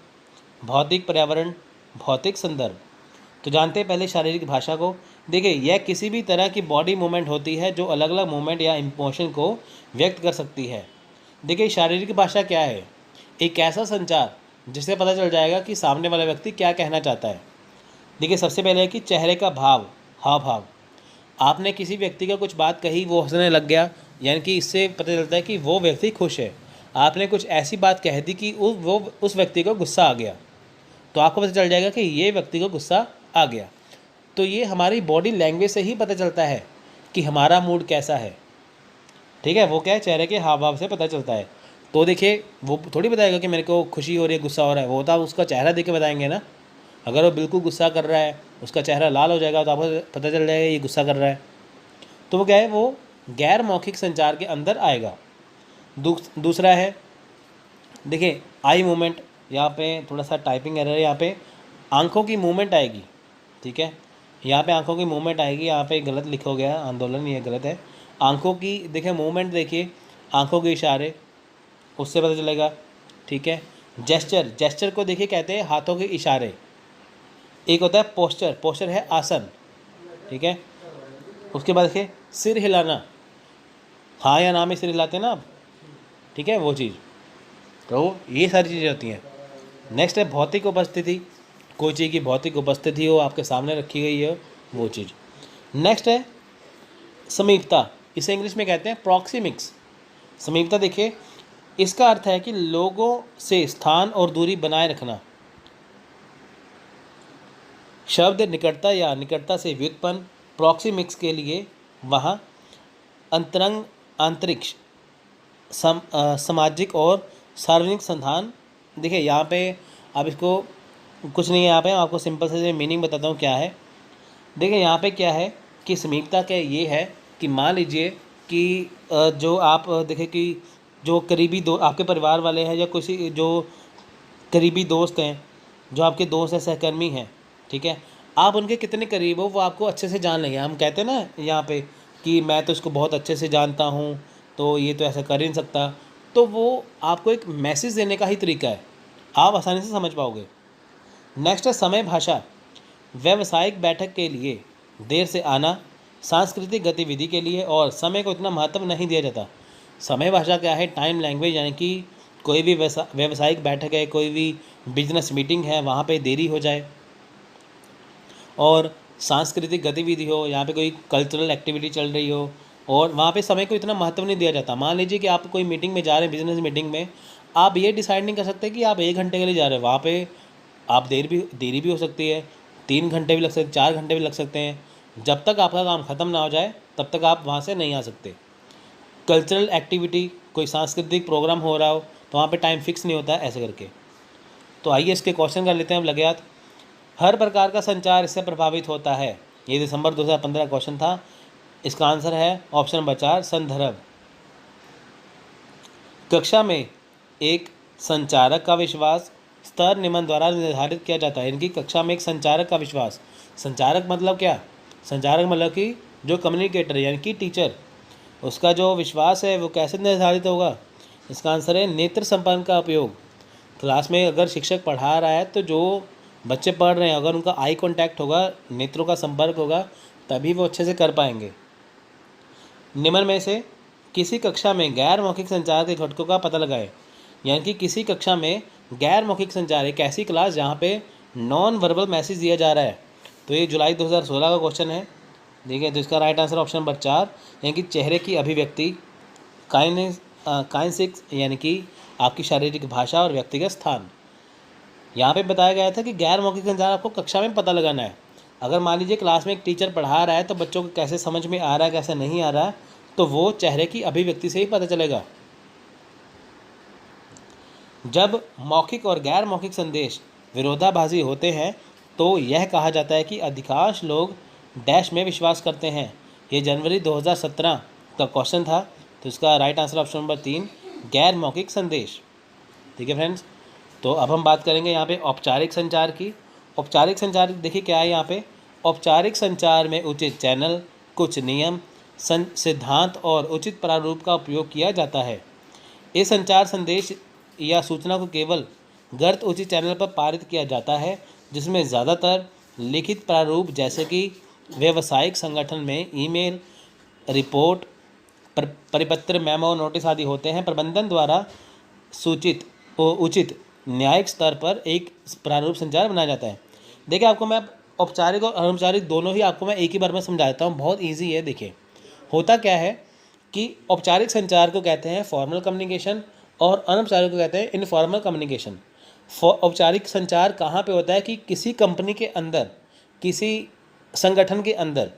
Speaker 1: भौतिक पर्यावरण, भौतिक संदर्भ। तो जानते हैं पहले शारीरिक भाषा को। देखिए यह किसी भी तरह की बॉडी मूवमेंट होती है जो अलग अलग मूवमेंट या इमोशन को व्यक्त कर सकती है। देखिए शारीरिक भाषा क्या है? एक ऐसा संचार जिससे पता चल जाएगा कि सामने वाला व्यक्ति क्या कहना चाहता है। देखिए सबसे पहले है कि चेहरे का भाव, हाव भाव। आपने किसी व्यक्ति का कुछ बात कही, वो हंसने लग गया, यानी कि इससे पता चलता है कि वो व्यक्ति खुश है। आपने कुछ ऐसी बात कह दी कि उस व्यक्ति को गुस्सा आ गया, तो आपको पता चल जाएगा कि ये व्यक्ति को गुस्सा आ गया। तो ये हमारी बॉडी लैंग्वेज से ही पता चलता है कि हमारा मूड कैसा है। ठीक है, वो क्या है? चेहरे के हाव भाव से पता चलता है। तो देखिए वो थोड़ी बताएगा कि मेरे को खुशी हो रही है, गुस्सा हो रहा है, वो तो आप उसका चेहरा देख के बताएंगे ना। अगर वो बिल्कुल गुस्सा कर रहा है, उसका चेहरा लाल हो जाएगा, तो आपको पता चल जाएगा ये गुस्सा कर रहा है। तो वो क्या है? वो गैर मौखिक संचार के अंदर आएगा। दूसरा है देखिए आई मूवमेंट। यहाँ पे थोड़ा सा टाइपिंग एरर है, यहाँ पे आंखों की मूवमेंट आएगी। ठीक है, यहाँ पे आंखों की मूवमेंट आएगी, यहाँ पे गलत लिखा गया है, आंदोलन, ये गलत है। आंखों की देखिए मूवमेंट, देखिए आंखों के इशारे, उससे पता चलेगा। ठीक है, जेस्चर को देखिए कहते हैं हाथों के इशारे। एक होता है पोस्चर है आसन। ठीक है, उसके बाद देखिए सिर हिलाना, हाँ या ना में सिर हिलाते हैं ना आप। ठीक है, वो चीज़, तो ये सारी चीज़ें होती हैं। नेक्स्ट है भौतिक उपस्थिति, कोई चीज़ की भौतिक उपस्थिति हो, आपके सामने रखी गई है वो चीज़। नेक्स्ट है समीपता, इसे इंग्लिश में कहते हैं प्रॉक्सिमिक्स। समीपता देखिए इसका अर्थ है कि लोगों से स्थान और दूरी बनाए रखना। शब्द निकटता या निकटता से व्युत्पन्न, प्रॉक्सिमिक्स के लिए वहाँ अंतरंग, अंतरिक्ष, सामाजिक और सार्वजनिक संधान। देखिए यहाँ पे आप इसको कुछ नहीं है, यहाँ पे आपको सिंपल से मीनिंग बताता हूँ क्या है। देखिए यहाँ पे क्या है कि समीपता का ये है कि मान लीजिए कि जो आप देखें कि जो करीबी आपके परिवार वाले हैं या किसी जो करीबी दोस्त हैं, जो आपके दोस्त हैं, सहकर्मी हैं, ठीक है, आप उनके कितने करीब हो वो आपको अच्छे से जान लेंगे। हम कहते हैं ना यहाँ पे कि मैं तो इसको बहुत अच्छे से जानता हूँ, तो ये तो ऐसा कर ही नहीं सकता। तो वो आपको एक मैसेज देने का ही तरीका है, आप आसानी से समझ पाओगे। नेक्स्ट है समय भाषा। व्यावसायिक बैठक के लिए देर से आना, सांस्कृतिक गतिविधि के लिए और समय को इतना महत्व नहीं दिया जाता। समय भाषा क्या है? टाइम लैंग्वेज, यानी कि कोई भी व्यावसायिक बैठक है, कोई भी बिजनेस मीटिंग है, वहाँ पे देरी हो जाए। और सांस्कृतिक गतिविधि हो, यहाँ पे कोई कल्चरल एक्टिविटी चल रही हो और वहाँ पे समय को इतना महत्व नहीं दिया जाता। मान लीजिए कि आप कोई मीटिंग में जा रहे हैं, बिजनेस मीटिंग में, आप ये डिसाइड नहीं कर सकते कि आप 1 घंटे के लिए जा रहे हैं, वहाँ पे आप देरी भी हो सकती है, 3 घंटे भी लग सकते, 4 घंटे भी लग सकते हैं। जब तक आपका काम ख़त्म ना हो जाए तब तक आप वहाँ से नहीं आ सकते। कल्चरल एक्टिविटी, कोई सांस्कृतिक प्रोग्राम हो रहा हो तो वहाँ पे टाइम फिक्स नहीं होता, ऐसे करके। तो आइए इसके क्वेश्चन कर लेते हैं हम लगे हाथ। हर प्रकार का संचार इससे प्रभावित होता है। ये दिसंबर 2015 क्वेश्चन था। इसका आंसर है ऑप्शन नंबर 4, संदर्भ। कक्षा में एक संचारक का विश्वास स्तर निम्न द्वारा निर्धारित किया जाता है। इनकी कक्षा में एक संचारक का विश्वास, संचारक मतलब क्या? संचारक मतलब कि जो कम्युनिकेटर यानी कि टीचर, उसका जो विश्वास है वो कैसे निर्धारित होगा? इसका आंसर है नेत्र संपर्क का उपयोग। क्लास में अगर शिक्षक पढ़ा रहा है तो जो बच्चे पढ़ रहे हैं अगर उनका आई कांटेक्ट होगा, नेत्रों का संपर्क होगा, तभी वो अच्छे से कर पाएंगे। निम्न में से किसी कक्षा में गैर मौखिक संचार के घटकों का पता लगाएं। यानी कि किसी कक्षा में गैर मौखिक संचार, एक ऐसी क्लास जहाँ पे नॉन वर्बल मैसेज दिया जा रहा है। तो ये जुलाई 2016 का क्वेश्चन है, ठीक है। तो इसका राइट आंसर ऑप्शन नंबर 4, यानी कि चेहरे की अभिव्यक्ति, काइनेसिक्स यानी कि आपकी शारीरिक भाषा और व्यक्तिगत स्थान। यहाँ पे बताया गया था कि गैर मौखिक संचार आपको कक्षा में पता लगाना है। अगर मान लीजिए क्लास में एक टीचर पढ़ा रहा है तो बच्चों को कैसे समझ में आ रहा है, कैसे नहीं आ रहा है, तो वो चेहरे की अभिव्यक्ति से ही पता चलेगा। जब मौखिक और गैर मौखिक संदेश विरोधाभासी होते हैं तो यह कहा जाता है कि अधिकांश लोग डैश में विश्वास करते हैं। ये जनवरी 2017 का क्वेश्चन था। तो इसका राइट आंसर ऑप्शन नंबर 3, गैर मौखिक संदेश। ठीक है फ्रेंड्स, तो अब हम बात करेंगे यहाँ पे औपचारिक संचार की। औपचारिक संचार देखिए क्या है यहाँ पे। औपचारिक संचार में उचित चैनल, कुछ नियम, सिद्धांत और उचित प्रारूप का उपयोग किया जाता है। ये संचार संदेश या सूचना को केवल गर्त उचित चैनल पर पारित किया जाता है, जिसमें ज़्यादातर लिखित प्रारूप जैसे कि व्यावसायिक संगठन में ईमेल, रिपोर्ट, परिपत्र, मेमो, नोटिस आदि होते हैं। प्रबंधन द्वारा सूचित उचित न्यायिक स्तर पर एक प्रारूप संचार बनाया जाता है। देखिए आपको मैं औपचारिक और अनौपचारिक दोनों ही आपको मैं एक ही बार में समझा देता हूँ, बहुत ईजी है। देखिए होता क्या है कि औपचारिक संचार को कहते हैं फॉर्मल कम्युनिकेशन और अनौपचारिक को कहते हैं इनफॉर्मल कम्युनिकेशन। औपचारिक संचार कहाँ पे होता है कि किसी कंपनी के अंदर, किसी संगठन के अंदर,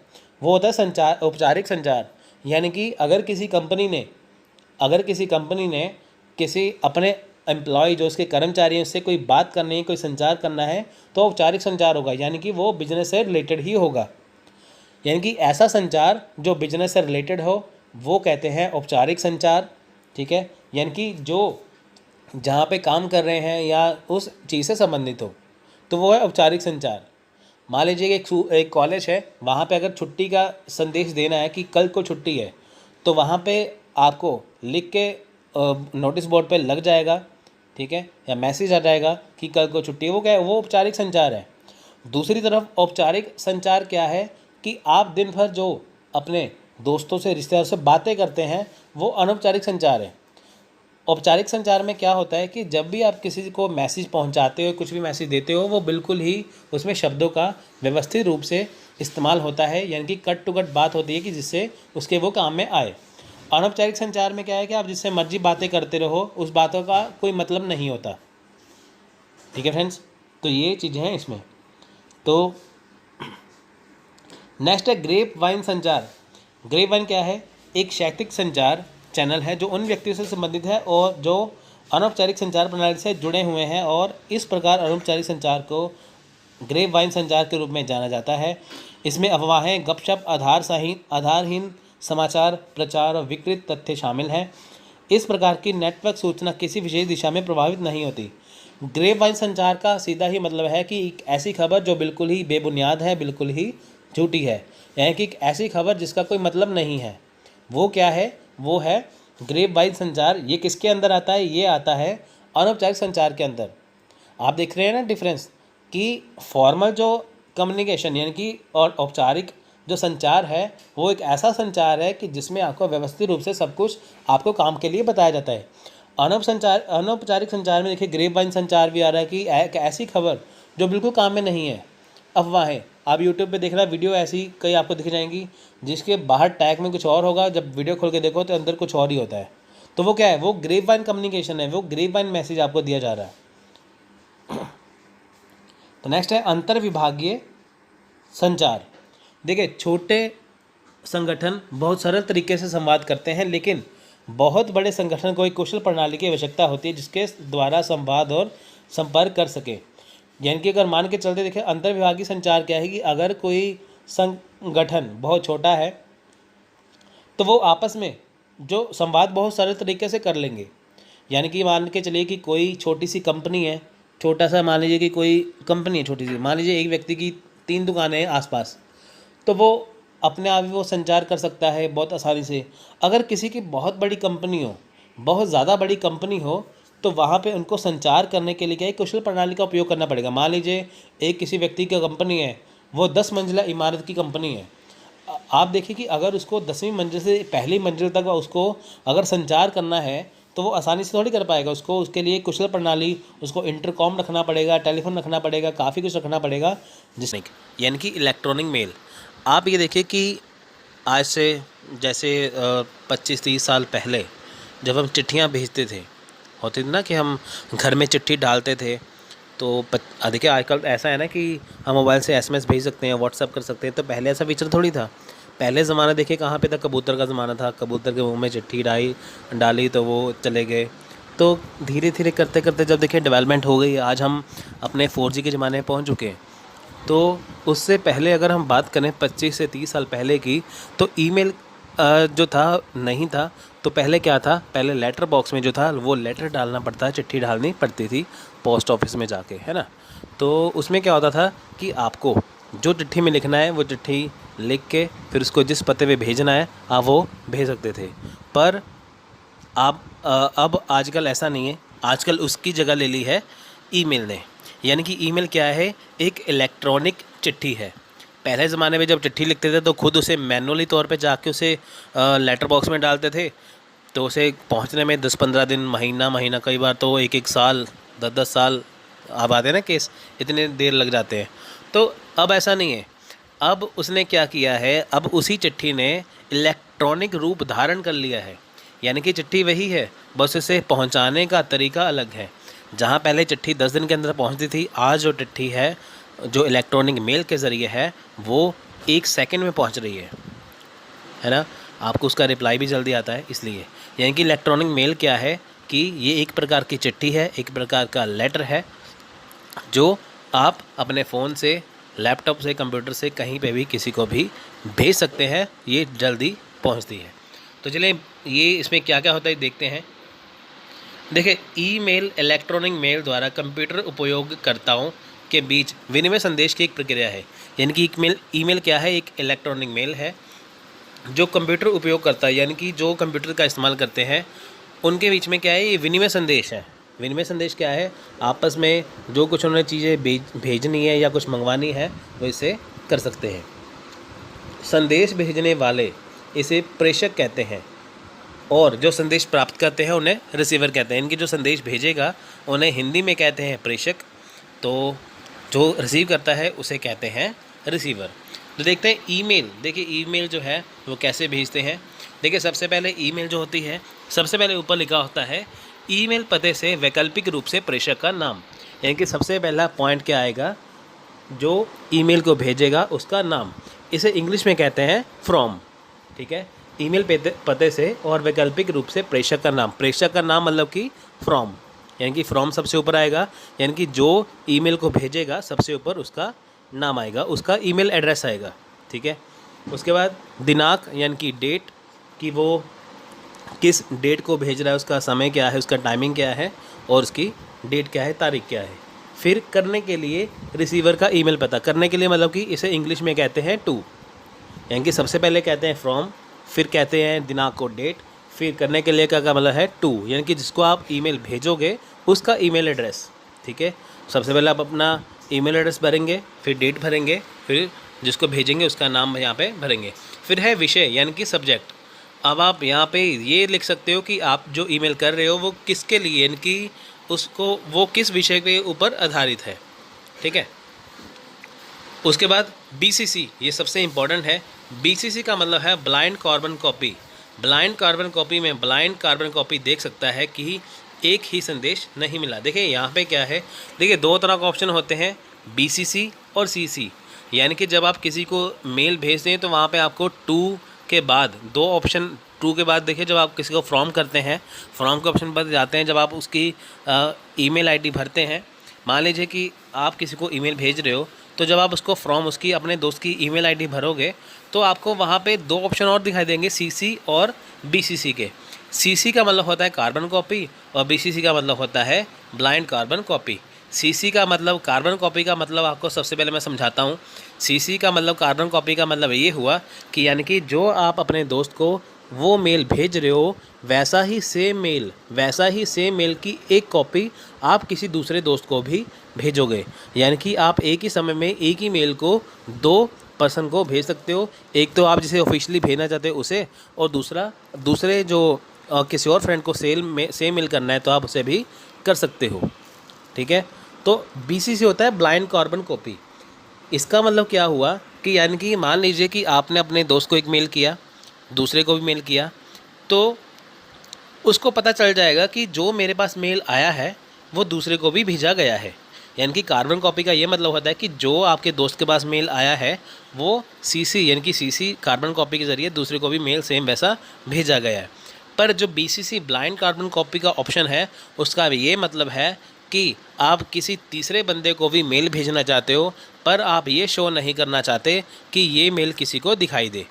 Speaker 1: वो होता है संचार, औपचारिक संचार। यानी कि अगर किसी कंपनी ने किसी अपने एम्प्लॉय, जो उसके कर्मचारी हैं, उससे कोई बात करनी है, कोई संचार करना है, तो औपचारिक संचार होगा। यानी कि वो बिजनेस से रिलेटेड ही होगा। यानी कि ऐसा संचार जो बिजनेस से रिलेटेड हो वो कहते हैं औपचारिक संचार। ठीक है, यानी कि जो जहाँ पे काम कर रहे हैं या उस चीज़ से संबंधित हो, तो वो है औपचारिक संचार। मान लीजिए कि एक कॉलेज है, वहाँ पे अगर छुट्टी का संदेश देना है कि कल को छुट्टी है, तो वहाँ पे आपको लिख के नोटिस बोर्ड पे लग जाएगा, ठीक है, या मैसेज आ जाएगा कि कल को छुट्टी है। वो क्या है? वो औपचारिक संचार है। दूसरी तरफ औपचारिक संचार क्या है कि आप दिन भर जो अपने दोस्तों से, रिश्तेदारों से बातें करते हैं, वो अनौपचारिक संचार है। औपचारिक संचार में क्या होता है कि जब भी आप किसी को मैसेज पहुंचाते हो, कुछ भी मैसेज देते हो, वो बिल्कुल ही उसमें शब्दों का व्यवस्थित रूप से इस्तेमाल होता है। यानी कि कट टू कट बात होती है कि जिससे उसके वो काम में आए। अनौपचारिक संचार में क्या है कि आप जिससे मर्जी बातें करते रहो, उस बातों का कोई मतलब नहीं होता। ठीक है फ्रेंड्स, तो ये चीज़ें हैं इसमें। तो नेक्स्ट है ग्रेप वाइन संचार। ग्रेप वाइन क्या है? एक शैक्षिक संचार चैनल है जो उन व्यक्तियों से संबंधित है और जो अनौपचारिक संचार प्रणाली से जुड़े हुए हैं, और इस प्रकार अनौपचारिक संचार को ग्रेप वाइन संचार के रूप में जाना जाता है। इसमें अफवाहें, गपशप, आधारहीन समाचार प्रचार और विकृत तथ्य शामिल हैं। इस प्रकार की नेटवर्क सूचना किसी विशेष दिशा में प्रभावित नहीं होती। ग्रेप वाइन संचार का सीधा ही मतलब है कि एक ऐसी खबर जो बिल्कुल ही बेबुनियाद है, बिल्कुल ही झूठी है, यानी कि एक ऐसी खबर जिसका कोई मतलब नहीं है। वो क्या है? वो है ग्रेप वाइन संचार ये किसके अंदर आता है? ये आता है अनौपचारिक संचार के अंदर। आप देख रहे हैं ना डिफरेंस कि फॉर्मल जो कम्युनिकेशन यानी कि और औपचारिक जो संचार है वो एक ऐसा संचार है कि जिसमें आपको व्यवस्थित रूप से सब कुछ आपको काम के लिए बताया जाता है। अनौपचारिक संचार में देखिए ग्रेप वाइन संचार भी आ रहा है कि एक ऐसी खबर जो बिल्कुल काम में नहीं है, अफवाहें। आप यूट्यूब पे देखना वीडियो ऐसी कई आपको दिख जाएंगी जिसके बाहर टैग में कुछ और होगा, जब वीडियो खोल के देखो तो अंदर कुछ और ही होता है। तो वो क्या है? वो ग्रेप वाइन कम्युनिकेशन है, वो ग्रेप वाइन मैसेज आपको दिया जा रहा है। तो नेक्स्ट है अंतर विभागीय संचार। देखिए छोटे संगठन बहुत सरल तरीके से संवाद करते हैं, लेकिन बहुत बड़े संगठन को एक कुशल प्रणाली की आवश्यकता होती है जिसके द्वारा संवाद और संपर्क कर सके। यानी कि अगर मान के चलते देखिए अंतर विभागीय संचार क्या है कि अगर कोई संगठन बहुत छोटा है तो वो आपस में जो संवाद बहुत सरल तरीके से कर लेंगे। यानी कि मान के चलिए कि कोई छोटी सी कंपनी है, छोटा सा मान लीजिए कि कोई कंपनी है छोटी सी, मान लीजिए एक व्यक्ति की 3 दुकानें हैं आसपास, तो वो अपने आप ही वो संचार कर सकता है बहुत आसानी से। अगर किसी की बहुत बड़ी कंपनी हो, बहुत ज़्यादा बड़ी कंपनी हो, तो वहाँ पे उनको संचार करने के लिए क्या है, कुशल प्रणाली का उपयोग करना पड़ेगा। मान लीजिए एक किसी व्यक्ति की कंपनी है, वो 10 मंजिला इमारत की कंपनी है। आप देखिए कि अगर उसको 10वीं मंजिल से पहली मंजिल तक उसको अगर संचार करना है तो वो आसानी से थोड़ी कर पाएगा। उसको उसके लिए कुशल प्रणाली, उसको इंटरकॉम रखना पड़ेगा, टेलीफोन रखना पड़ेगा, काफ़ी कुछ रखना पड़ेगा। जिसमें यानी कि इलेक्ट्रॉनिक मेल। आप ये देखिए कि आज से जैसे 25-30 साल पहले जब हम चिट्ठियाँ भेजते थे, होती थी ना कि हम घर में चिट्ठी डालते थे, तो देखिए आजकल ऐसा है ना कि हम मोबाइल से SMS भेज सकते हैं, व्हाट्सअप कर सकते हैं। तो पहले ऐसा फीचर थोड़ी था। पहले ज़माना देखिए कहाँ पे था, कबूतर का ज़माना था। कबूतर के मुंह में चिट्ठी डाली तो वो चले गए। तो धीरे धीरे करते करते जब देखिए डेवलपमेंट हो गई, आज हम अपने 4G के ज़माने में पहुँच चुके हैं। तो उससे पहले अगर हम बात करें 25 से 30 साल पहले की, तो ईमेल जो था नहीं था। तो पहले क्या था, पहले लेटर बॉक्स में जो था वो लेटर डालना पड़ता, चिट्ठी डालनी पड़ती थी पोस्ट ऑफिस में जाके, है ना। तो उसमें क्या होता था कि आपको जो चिट्ठी में लिखना है वो चिट्ठी लिख के फिर उसको जिस पते पे भेजना है आप वो भेज सकते थे। पर आप अब आजकल ऐसा नहीं है। आजकल उसकी जगह ले ली है ईमेल ने। यानी कि ईमेल क्या है, एक इलेक्ट्रॉनिक चिट्ठी है। पहले ज़माने में जब चिट्ठी लिखते थे तो खुद उसे मैनुअली तौर पे जाके उसे लेटर बॉक्स में डालते थे, तो उसे पहुंचने में 10-15 दिन, महीना, कई बार तो 1-1 साल, 10-10 साल अब आते हैं ना केस, इतने देर लग जाते हैं। तो अब ऐसा नहीं है। अब उसने क्या किया है, अब उसी चिट्ठी ने इलेक्ट्रॉनिक रूप धारण कर लिया है। यानी कि चिट्ठी वही है, बस इसे पहुंचाने का तरीका अलग है। जहां पहले चिट्ठी 10 दिन के अंदर पहुंचती थी, आज जो चिट्ठी है जो इलेक्ट्रॉनिक मेल के ज़रिए है वो 1 सेकंड में पहुंच रही है ना। आपको उसका रिप्लाई भी जल्दी आता है इसलिए। यानी कि इलेक्ट्रॉनिक मेल क्या है कि ये एक प्रकार की चिट्ठी है, एक प्रकार का लेटर है जो आप अपने फ़ोन से, लैपटॉप से, कंप्यूटर से कहीं पे भी किसी को भी भेज सकते हैं, ये जल्दी पहुंचती है। तो चलिए ये इसमें क्या क्या होता है देखते हैं। देखिए ईमेल इलेक्ट्रॉनिक मेल द्वारा कंप्यूटर उपयोगकर्ताओं के बीच विनिमय संदेश की एक प्रक्रिया है। यानी कि ईमेल क्या है, एक इलेक्ट्रॉनिक मेल है जो कंप्यूटर उपयोग करता है, यानी कि जो कंप्यूटर का इस्तेमाल करते हैं उनके बीच में क्या है, ये विनिमय संदेश है। विनिमय संदेश क्या है, आपस में जो कुछ उन्हें चीज़ें भेजनी है या कुछ मंगवानी है वो इसे कर सकते हैं। संदेश भेजने वाले इसे प्रेषक कहते हैं और जो संदेश प्राप्त करते हैं उन्हें रिसीवर कहते हैं। इनकी जो संदेश भेजेगा उन्हें हिंदी में कहते हैं प्रेषक, तो जो रिसीव करता है उसे कहते हैं रिसीवर। तो देखते हैं ईमेल। देखिए ईमेल जो है वो कैसे भेजते हैं। देखिए सबसे पहले ईमेल जो होती है, सबसे पहले ऊपर लिखा होता है ईमेल पते से वैकल्पिक रूप से प्रेषक का नाम। यानी कि सबसे पहला पॉइंट क्या आएगा, जो ईमेल को भेजेगा उसका नाम। इसे इंग्लिश में कहते हैं फ्रॉम, ठीक है। ईमेल पते से और वैकल्पिक रूप से प्रेषक का नाम। प्रेषक का नाम मतलब कि फ्रॉम, यानी कि फ्रॉम सबसे ऊपर आएगा, यानी कि जो ईमेल को भेजेगा सबसे ऊपर उसका नाम आएगा, उसका ईमेल एड्रेस आएगा, ठीक है। उसके बाद दिनांक यानी कि डेट, कि वो किस डेट को भेज रहा है, उसका समय क्या है, उसका टाइमिंग क्या है और उसकी डेट क्या है, तारीख क्या है। फिर करने के लिए रिसीवर का ईमेल पता। करने के लिए मतलब कि इसे इंग्लिश में कहते हैं टू, यानी कि सबसे पहले कहते हैं फ्रॉम, फिर कहते हैं दिनांक को डेट, फिर करने के लिए क्या क्या मतलब है टू, यानी कि जिसको आप ईमेल भेजोगे उसका ईमेल एड्रेस। ठीक है, सबसे पहले आप अपना ईमेल एड्रेस भरेंगे, फिर डेट भरेंगे, फिर जिसको भेजेंगे उसका नाम यहाँ पे भरेंगे। फिर है विषय यानी कि सब्जेक्ट। अब आप यहाँ पे ये लिख सकते हो कि आप जो ईमेल कर रहे हो वो किसके लिए, यानी कि उसको वो किस विषय के ऊपर आधारित है। ठीक है, उसके बाद BCC, ये सबसे इम्पॉर्टेंट है। BCC का मतलब है blind carbon copy. Blind carbon copy में ब्लाइंड कार्बन कॉपी देख सकता है कि एक ही संदेश नहीं मिला। देखिए यहाँ पे क्या है, देखिए दो तरह का ऑप्शन होते हैं, BCC और CC। यानी कि जब आप किसी को मेल भेजते हैं तो वहाँ पे आपको टू के बाद दो ऑप्शन, टू के बाद देखिए जब आप किसी को फ्रॉम करते हैं, फ्रॉम के ऑप्शन पर जाते हैं, जब आप उसकी ईमेल आईडी भरते हैं, मान लीजिए कि आप किसी को ईमेल भेज रहे हो, तो जब आप उसको फ्रॉम उसकी अपने दोस्त की ईमेल आईडी भरोगे तो आपको वहाँ पे दो ऑप्शन और दिखाई देंगे, CC और BCC के। CC का मतलब होता है कार्बन कॉपी और BCC का मतलब होता है ब्लाइंड कार्बन कॉपी। CC का मतलब कार्बन कॉपी का मतलब आपको सबसे पहले मैं समझाता हूँ। CC का मतलब कार्बन कॉपी का मतलब ये हुआ कि यानी कि जो आप अपने दोस्त को वो मेल भेज रहे हो वैसा ही सेम मेल की एक कॉपी आप किसी दूसरे दोस्त को भी भेजोगे। यानी कि आप एक ही समय में एक ही मेल को दो पर्सन को भेज सकते हो। एक तो आप जिसे ऑफिशियली भेजना चाहते हो उसे, और दूसरे जो किसी और फ्रेंड को सेम मेल करना है तो आप उसे भी कर सकते हो। ठीक है, तो BCC होता है ब्लाइंड कार्बन कॉपी। इसका मतलब क्या हुआ कि यानी कि मान लीजिए कि आपने अपने दोस्त को एक मेल किया, दूसरे को भी मेल किया, तो उसको पता चल जाएगा कि जो मेरे पास मेल आया है वो दूसरे को भी भेजा गया है। यानी कि कार्बन कॉपी का ये मतलब होता है कि जो आपके दोस्त के पास मेल आया है वो CC यानी कि CC कार्बन कॉपी के ज़रिए दूसरे को भी मेल सेम वैसा भेजा गया है। पर जो BCC ब्लाइंड कार्बन कॉपी का ऑप्शन है उसका ये मतलब है कि आप किसी तीसरे बंदे को भी मेल भेजना चाहते हो पर आप ये शो नहीं करना चाहते कि ये मेल किसी को दिखाई दे।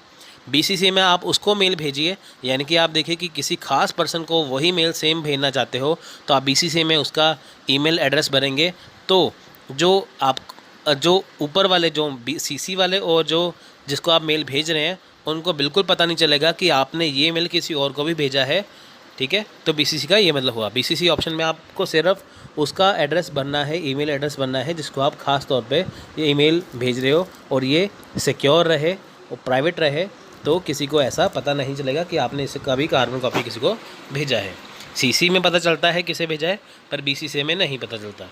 Speaker 1: BCC में आप उसको मेल भेजिए, यानी कि आप देखिए कि किसी खास पर्सन को वही मेल सेम भेजना चाहते हो तो आप BCC में उसका ईमेल एड्रेस भरेंगे। तो जो ऊपर वाले जो CC वाले और जो जिसको आप मेल भेज रहे हैं उनको बिल्कुल पता नहीं चलेगा कि आपने ये मेल किसी और को भी भेजा है। ठीक है, तो BCC का ये मतलब हुआ। BCC ऑप्शन में आपको सिर्फ उसका एड्रेस भरना है, ईमेल एड्रेस भरना है जिसको आप ख़ास तौर पे ये ईमेल भेज रहे हो, और ये सिक्योर रहे और प्राइवेट रहे, तो किसी को ऐसा पता नहीं चलेगा कि आपने इसे कभी कार्बन कॉपी किसी को भेजा है। CC में पता चलता है किसे भेजा है, पर BCC में नहीं पता चलता।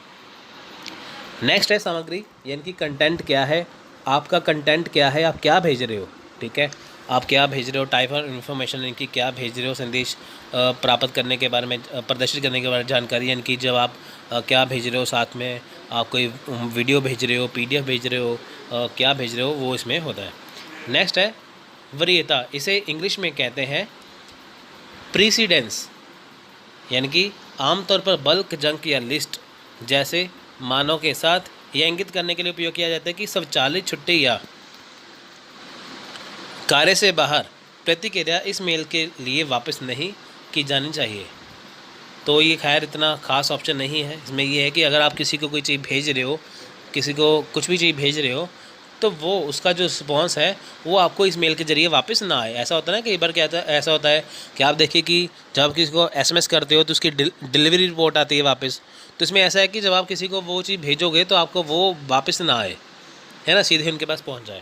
Speaker 1: नेक्स्ट है सामग्री, यानी कि कंटेंट क्या है, आपका कंटेंट क्या है, आप क्या भेज रहे हो। ठीक है, आप क्या भेज रहे हो, टाइप ऑफ इन्फॉर्मेशन, यानी कि क्या भेज रहे हो, संदेश प्राप्त करने के बारे में, प्रदर्शित करने के बारे में जानकारी, यानी कि जब आप क्या भेज रहे हो, साथ में आप कोई वीडियो भेज रहे हो, PDF भेज रहे हो, क्या भेज रहे हो, वो इसमें होता है। नेक्स्ट है वरीयता, इसे इंग्लिश में कहते हैं प्रीसीडेंस, यानी कि आमतौर पर बल्क, जंक या लिस्ट जैसे मानों के साथ यह इंगित करने के लिए उपयोग किया जाता है कि स्वचालित छुट्टी या कार्य से बाहर प्रतिक्रिया इस मेल के लिए वापस नहीं की जानी चाहिए। तो ये खैर इतना ख़ास ऑप्शन नहीं है, इसमें ये है कि अगर आप किसी को कोई चीज़ भेज रहे हो, किसी को कुछ भी चीज़ भेज रहे हो, तो वो उसका जो रिस्पॉन्स है वो आपको इस मेल के ज़रिए वापस ना आए। ऐसा होता है ना, कई बार क्या ऐसा होता है कि आप देखिए कि जब आप किसी को SMS करते हो तो उसकी डिलीवरी रिपोर्ट आती है वापस। तो इसमें ऐसा है कि जब आप किसी को वो चीज़ भेजोगे तो आपको वो वापस ना आए, है ना, सीधे उनके पास पहुंच जाए।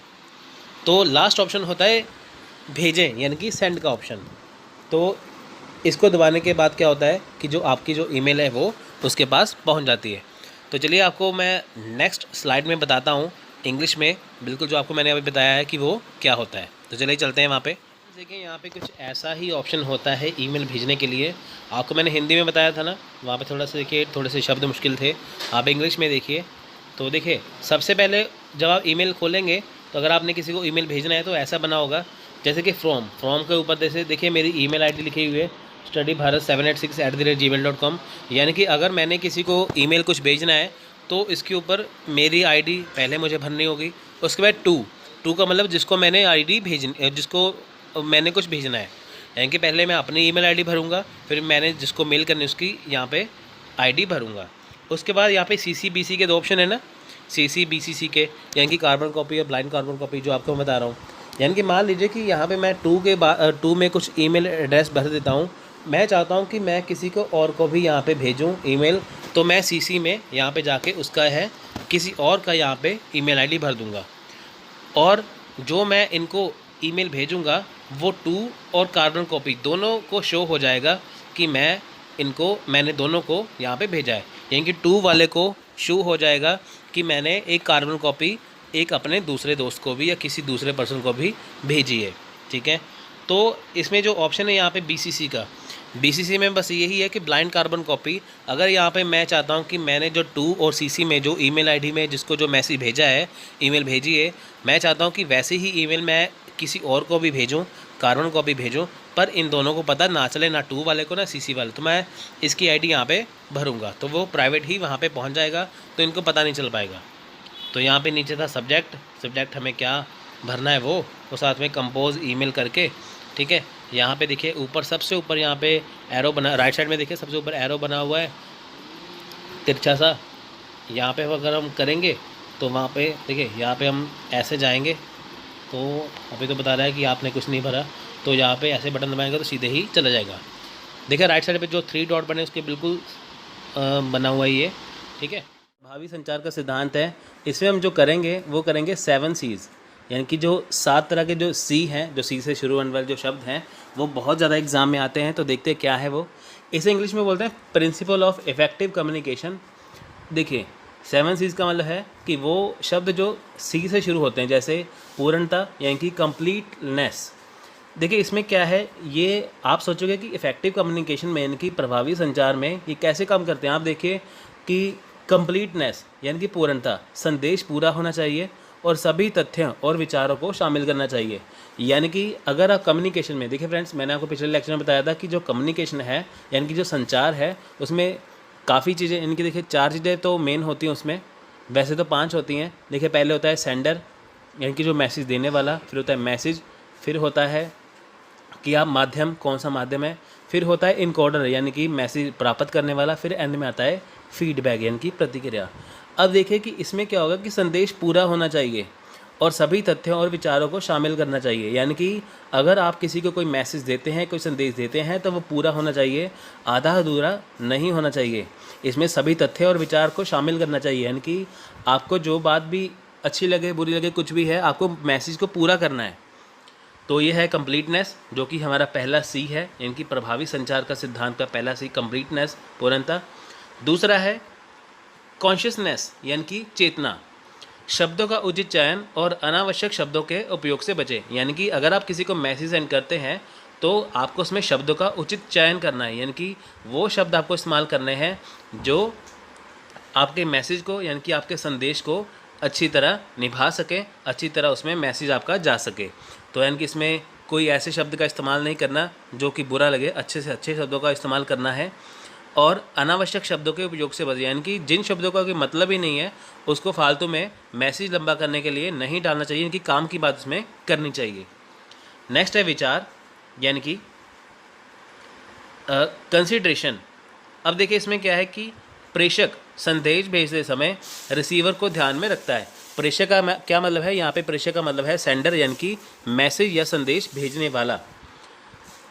Speaker 1: तो लास्ट ऑप्शन होता है भेजें, यानी कि सेंड का ऑप्शन। तो इसको दबाने के बाद क्या होता है कि जो आपकी जो ईमेल है वो उसके पास पहुंच जाती है। तो चलिए आपको मैं नेक्स्ट स्लाइड में बताता हूँ इंग्लिश में बिल्कुल जो आपको मैंने अभी बताया है कि वो क्या होता है। तो चलिए चलते हैं वहाँ पे। देखिए यहाँ पे कुछ ऐसा ही ऑप्शन होता है ईमेल भेजने के लिए। आपको मैंने हिंदी में बताया था ना, वहाँ पे थोड़ा सा देखिए, थोड़े से शब्द मुश्किल थे। आप इंग्लिश में देखिए। तो देखिए सबसे पहले जब आप ईमेल खोलेंगे तो अगर आपने किसी को ईमेल भेजना है तो ऐसा बना होगा जैसे कि फ्रॉम के ऊपर जैसे देखिए मेरी ईमेल आईडी लिखी हुई है studybharat786@gmail.com। यानी कि अगर मैंने किसी को ईमेल कुछ भेजना है तो इसके ऊपर मेरी आईडी पहले मुझे भरनी होगी। उसके बाद टू का मतलब जिसको मैंने जिसको मैंने कुछ भेजना है, यानी कि पहले मैं अपनी ईमेल आईडी भरूंगा, फिर मैंने जिसको मेल करनी उसकी यहाँ पे आईडी भरूंगा। उसके बाद यहाँ पे CC BC के दो ऑप्शन है ना, CC BCC के, यानी कि कार्बन कॉपी और ब्लाइंड कार्बन कॉपी जो आपको मैं बता रहा हूँ। यानी कि मान लीजिए कि यहाँ पे मैं टू में कुछ ईमेल एड्रेस भर देता हूँ। मैं चाहता हूँ कि मैं किसी को और को भी यहाँ पे भेजूँ ईमेल, तो मैं सीसी में यहाँ पे जाके उसका है किसी और का यहाँ पे ईमेल आईडी भर दूँगा, और जो मैं इनको ईमेल भेजूँगा वो टू और कार्बन कॉपी दोनों को शो हो जाएगा कि मैंने दोनों को यहाँ पे भेजा है। यानी कि टू वाले को शो हो जाएगा कि मैंने एक कार्बन कॉपी एक अपने दूसरे दोस्त को भी या किसी दूसरे पर्सन को भी भेजी है। ठीक है, तो इसमें जो ऑप्शन है यहाँ पे बीसीसी का, बीसीसी में बस यही है कि ब्लाइंड कार्बन कॉपी। अगर यहाँ पे मैं चाहता हूँ कि मैंने जो टू और सीसी में जो ईमेल आईडी में जिसको जो मैसेज भेजा है, ईमेल भेजी है, मैं चाहता हूँ कि वैसे ही ईमेल मैं किसी और को भी भेजूँ, कार्बन कॉपी भेजूँ, पर इन दोनों को पता ना चले, ना टू वाले को ना सीसी वाले। तो मैं इसकी आईडी यहाँ पे भरूँगा तो वो प्राइवेट ही वहाँ पे पहुँच जाएगा, तो इनको पता नहीं चल पाएगा। तो यहाँ पे नीचे था सब्जेक्ट हमें क्या भरना है वो, और साथ में कंपोज ईमेल करके। ठीक है, यहाँ पे देखिए ऊपर सबसे ऊपर यहाँ पे एरो बना, राइट साइड में देखिए सबसे ऊपर एरो बना हुआ है तिरछा सा। यहाँ पे अगर हम करेंगे तो वहाँ पे देखिए, यहाँ पे हम ऐसे जाएंगे तो अभी तो बता रहा है कि आपने कुछ नहीं भरा, तो यहाँ पे ऐसे बटन दबाएंगे तो सीधे ही चला जाएगा। देखिए राइट साइड पे जो 3 डॉट बने उसके बिल्कुल बना हुआ है ये। ठीक है, भावी संचार का सिद्धांत है, इसमें हम जो करेंगे वो करेंगे 7 C's, यानी कि जो 7 तरह के जो सी हैं, जो सी से शुरू होने वाले जो शब्द हैं वो बहुत ज़्यादा एग्जाम में आते हैं। तो देखते हैं क्या है वो। इसे इंग्लिश में बोलते हैं प्रिंसिपल ऑफ इफेक्टिव कम्युनिकेशन। देखिए 7 C's का मतलब है कि वो शब्द जो सी से शुरू होते हैं, जैसे पूर्णता यानी कि कंप्लीटनेस। देखिए इसमें क्या है, ये आप सोचोगे कि इफ़ेक्टिव कम्युनिकेशन में यानी कि प्रभावी संचार में ये कैसे काम करते हैं। आप देखिए कि कंप्लीटनेस यानी कि पूर्णता, संदेश पूरा होना चाहिए और सभी तथ्यों और विचारों को शामिल करना चाहिए। यानी कि अगर आप कम्युनिकेशन में देखिए फ्रेंड्स, मैंने आपको पिछले लेक्चर में बताया था कि जो कम्युनिकेशन है यानी कि जो संचार है उसमें काफ़ी चीज़ें, यानी कि देखिए 4 चीज़ें तो मेन होती हैं उसमें, वैसे तो 5 होती हैं। देखिए पहले होता है सेंडर यानी कि जो मैसेज देने वाला, फिर होता है मैसेज, फिर होता है कि आप माध्यम कौन सा माध्यम है, फिर होता है इनकोडर यानी कि मैसेज प्राप्त करने वाला, फिर एंड में आता है फीडबैक यानी कि प्रतिक्रिया। अब देखिए कि इसमें क्या होगा कि संदेश पूरा होना चाहिए और सभी तथ्यों और विचारों को शामिल करना चाहिए। यानी कि अगर आप किसी को कोई मैसेज देते हैं, कोई संदेश देते हैं, तो वो पूरा होना चाहिए, आधा अधूरा नहीं होना चाहिए। इसमें सभी तथ्य और विचार को शामिल करना चाहिए, यानी कि आपको जो बात भी अच्छी लगे बुरी लगे कुछ भी है, आपको मैसेज को पूरा करना है। तो ये है कंप्लीटनेस, जो कि हमारा पहला सी है, यानी कि प्रभावी संचार का सिद्धांत का पहला सी कंप्लीटनेस, पूर्णता। दूसरा है कॉन्शियसनेस यानी कि चेतना, शब्दों का उचित चयन और अनावश्यक शब्दों के उपयोग से बचें। यानी कि अगर आप किसी को मैसेज सेंड करते हैं तो आपको उसमें शब्दों का उचित चयन करना है, यानी कि वो शब्द आपको इस्तेमाल करने हैं जो आपके मैसेज को यानी कि आपके संदेश को अच्छी तरह निभा सकें, अच्छी तरह उसमें मैसेज आपका जा सके। तो यानी कि इसमें कोई ऐसे शब्द का इस्तेमाल नहीं करना जो कि बुरा लगे, अच्छे से अच्छे शब्दों का इस्तेमाल करना है और अनावश्यक शब्दों के उपयोग से बचे, यानी कि जिन शब्दों का कोई मतलब ही नहीं है उसको फालतू में मैसेज लंबा करने के लिए नहीं डालना चाहिए, यानी कि काम की बात उसमें करनी चाहिए। नेक्स्ट है विचार यानी कि कंसिडरेशन। अब देखिए इसमें क्या है कि प्रेषक संदेश भेजते समय रिसीवर को ध्यान में रखता है। प्रेषक का क्या मतलब है, यहाँ पे प्रेषक का मतलब है सेंडर यानी कि मैसेज या संदेश भेजने वाला।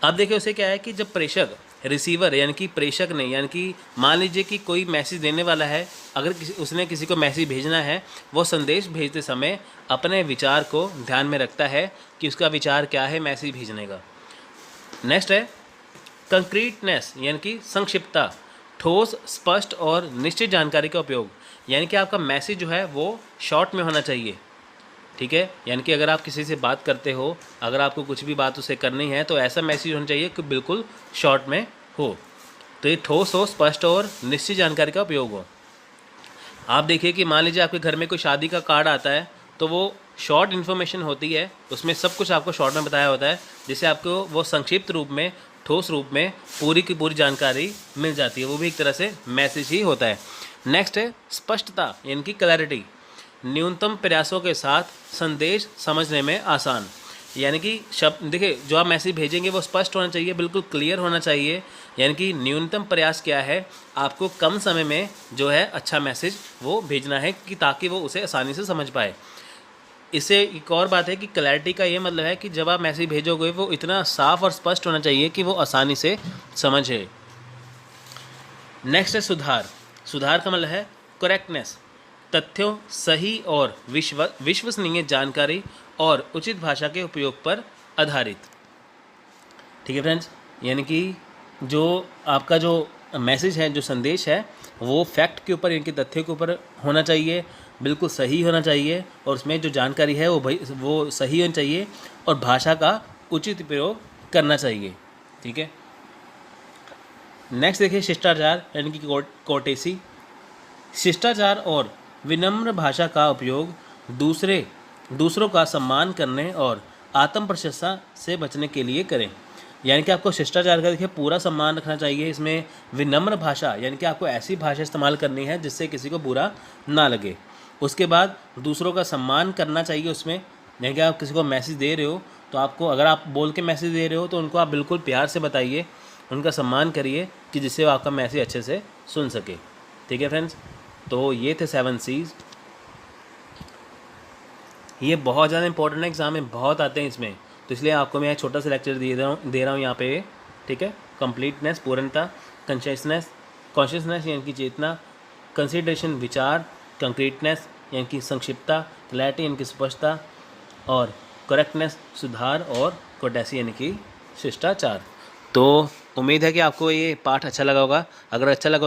Speaker 1: अब देखिए उसे क्या है कि जब प्रेषक रिसीवर यानी कि प्रेषक ने, यानी कि मान लीजिए कि कोई मैसेज देने वाला है, अगर उसने किसी को मैसेज भेजना है, वो संदेश भेजते समय अपने विचार को ध्यान में रखता है कि उसका विचार क्या है मैसेज भेजने का। नेक्स्ट है कंक्रीटनेस यानी कि संक्षिप्तता, ठोस स्पष्ट और निश्चित जानकारी का उपयोग, यानी कि आपका मैसेज जो है वो शॉर्ट में होना चाहिए। ठीक है, यानी कि अगर आप किसी से बात करते हो, अगर आपको कुछ भी बात उससे करनी है तो ऐसा मैसेज होना चाहिए कि बिल्कुल शॉर्ट में हो। तो ये ठोस हो, स्पष्ट और निश्चित जानकारी का उपयोग हो। आप देखिए कि मान लीजिए आपके घर में कोई शादी का कार्ड आता है तो वो शॉर्ट इन्फॉर्मेशन होती है, उसमें सब कुछ आपको शॉर्ट में बताया होता है, जिससे आपको वो संक्षिप्त रूप में, ठोस रूप में पूरी की पूरी जानकारी मिल जाती है। वो भी एक तरह से मैसेज ही होता है। नेक्स्ट है स्पष्टता यानी कि क्लैरिटी, न्यूनतम प्रयासों के साथ संदेश समझने में आसान, यानी कि शब्द देखिए जो आप मैसेज भेजेंगे वो स्पष्ट होना चाहिए, बिल्कुल क्लियर होना चाहिए। यानी कि न्यूनतम प्रयास क्या है, आपको कम समय में जो है अच्छा मैसेज वो भेजना है कि ताकि वो उसे आसानी से समझ पाए। इससे एक और बात है कि क्लैरिटी का ये मतलब है कि जब आप मैसेज भेजोगे वो इतना साफ और स्पष्ट होना चाहिए कि वो आसानी से समझे। नेक्स्ट है सुधार। सुधार का मतलब है करेक्टनेस, तथ्यों, सही और विश्वसनीय जानकारी और उचित भाषा के उपयोग पर आधारित। ठीक है फ्रेंड्स, यानी कि जो आपका जो मैसेज है, जो संदेश है, वो फैक्ट के ऊपर, यानी कि तथ्य के ऊपर होना चाहिए, बिल्कुल सही होना चाहिए, और उसमें जो जानकारी है वो सही होनी चाहिए, और भाषा का उचित प्रयोग करना चाहिए। ठीक है, नेक्स्ट देखिए शिष्टाचार यानी कि कोर्टेसी। शिष्टाचार और विनम्र भाषा का उपयोग दूसरों का सम्मान करने और आत्म प्रशंसा से बचने के लिए करें। यानी कि आपको शिष्टाचार का देखिए पूरा सम्मान रखना चाहिए। इसमें विनम्र भाषा यानी कि आपको ऐसी भाषा इस्तेमाल करनी है जिससे किसी को बुरा ना लगे। उसके बाद दूसरों का सम्मान करना चाहिए उसमें, यानी कि आप किसी को मैसेज दे रहे हो तो आपको, अगर आप बोल के मैसेज दे रहे हो तो उनको आप बिल्कुल प्यार से बताइए, उनका सम्मान करिए कि जिससे वो आपका मैसेज अच्छे से सुन सके। ठीक है फ्रेंड्स, तो ये थे 7 C's। ये बहुत ज़्यादा इंपॉर्टेंट है, एग्जाम में बहुत आते हैं इसमें, तो इसलिए आपको मैं छोटा सा लेक्चर दे रहा हूँ यहाँ पे। ठीक है, कंप्लीटनेस पूर्णता, कॉन्शियसनेस यानी कि चेतना, कंसिडरेशन विचार, कंक्रीटनेस यानी कि संक्षिप्तता, क्लैरिटी यानी कि स्पष्टता, और करेक्टनेस सुधार, और कोर्टेसी यानी कि शिष्टाचार। तो उम्मीद है कि आपको ये पाठ अच्छा लगा होगा। अगर अच्छा लगा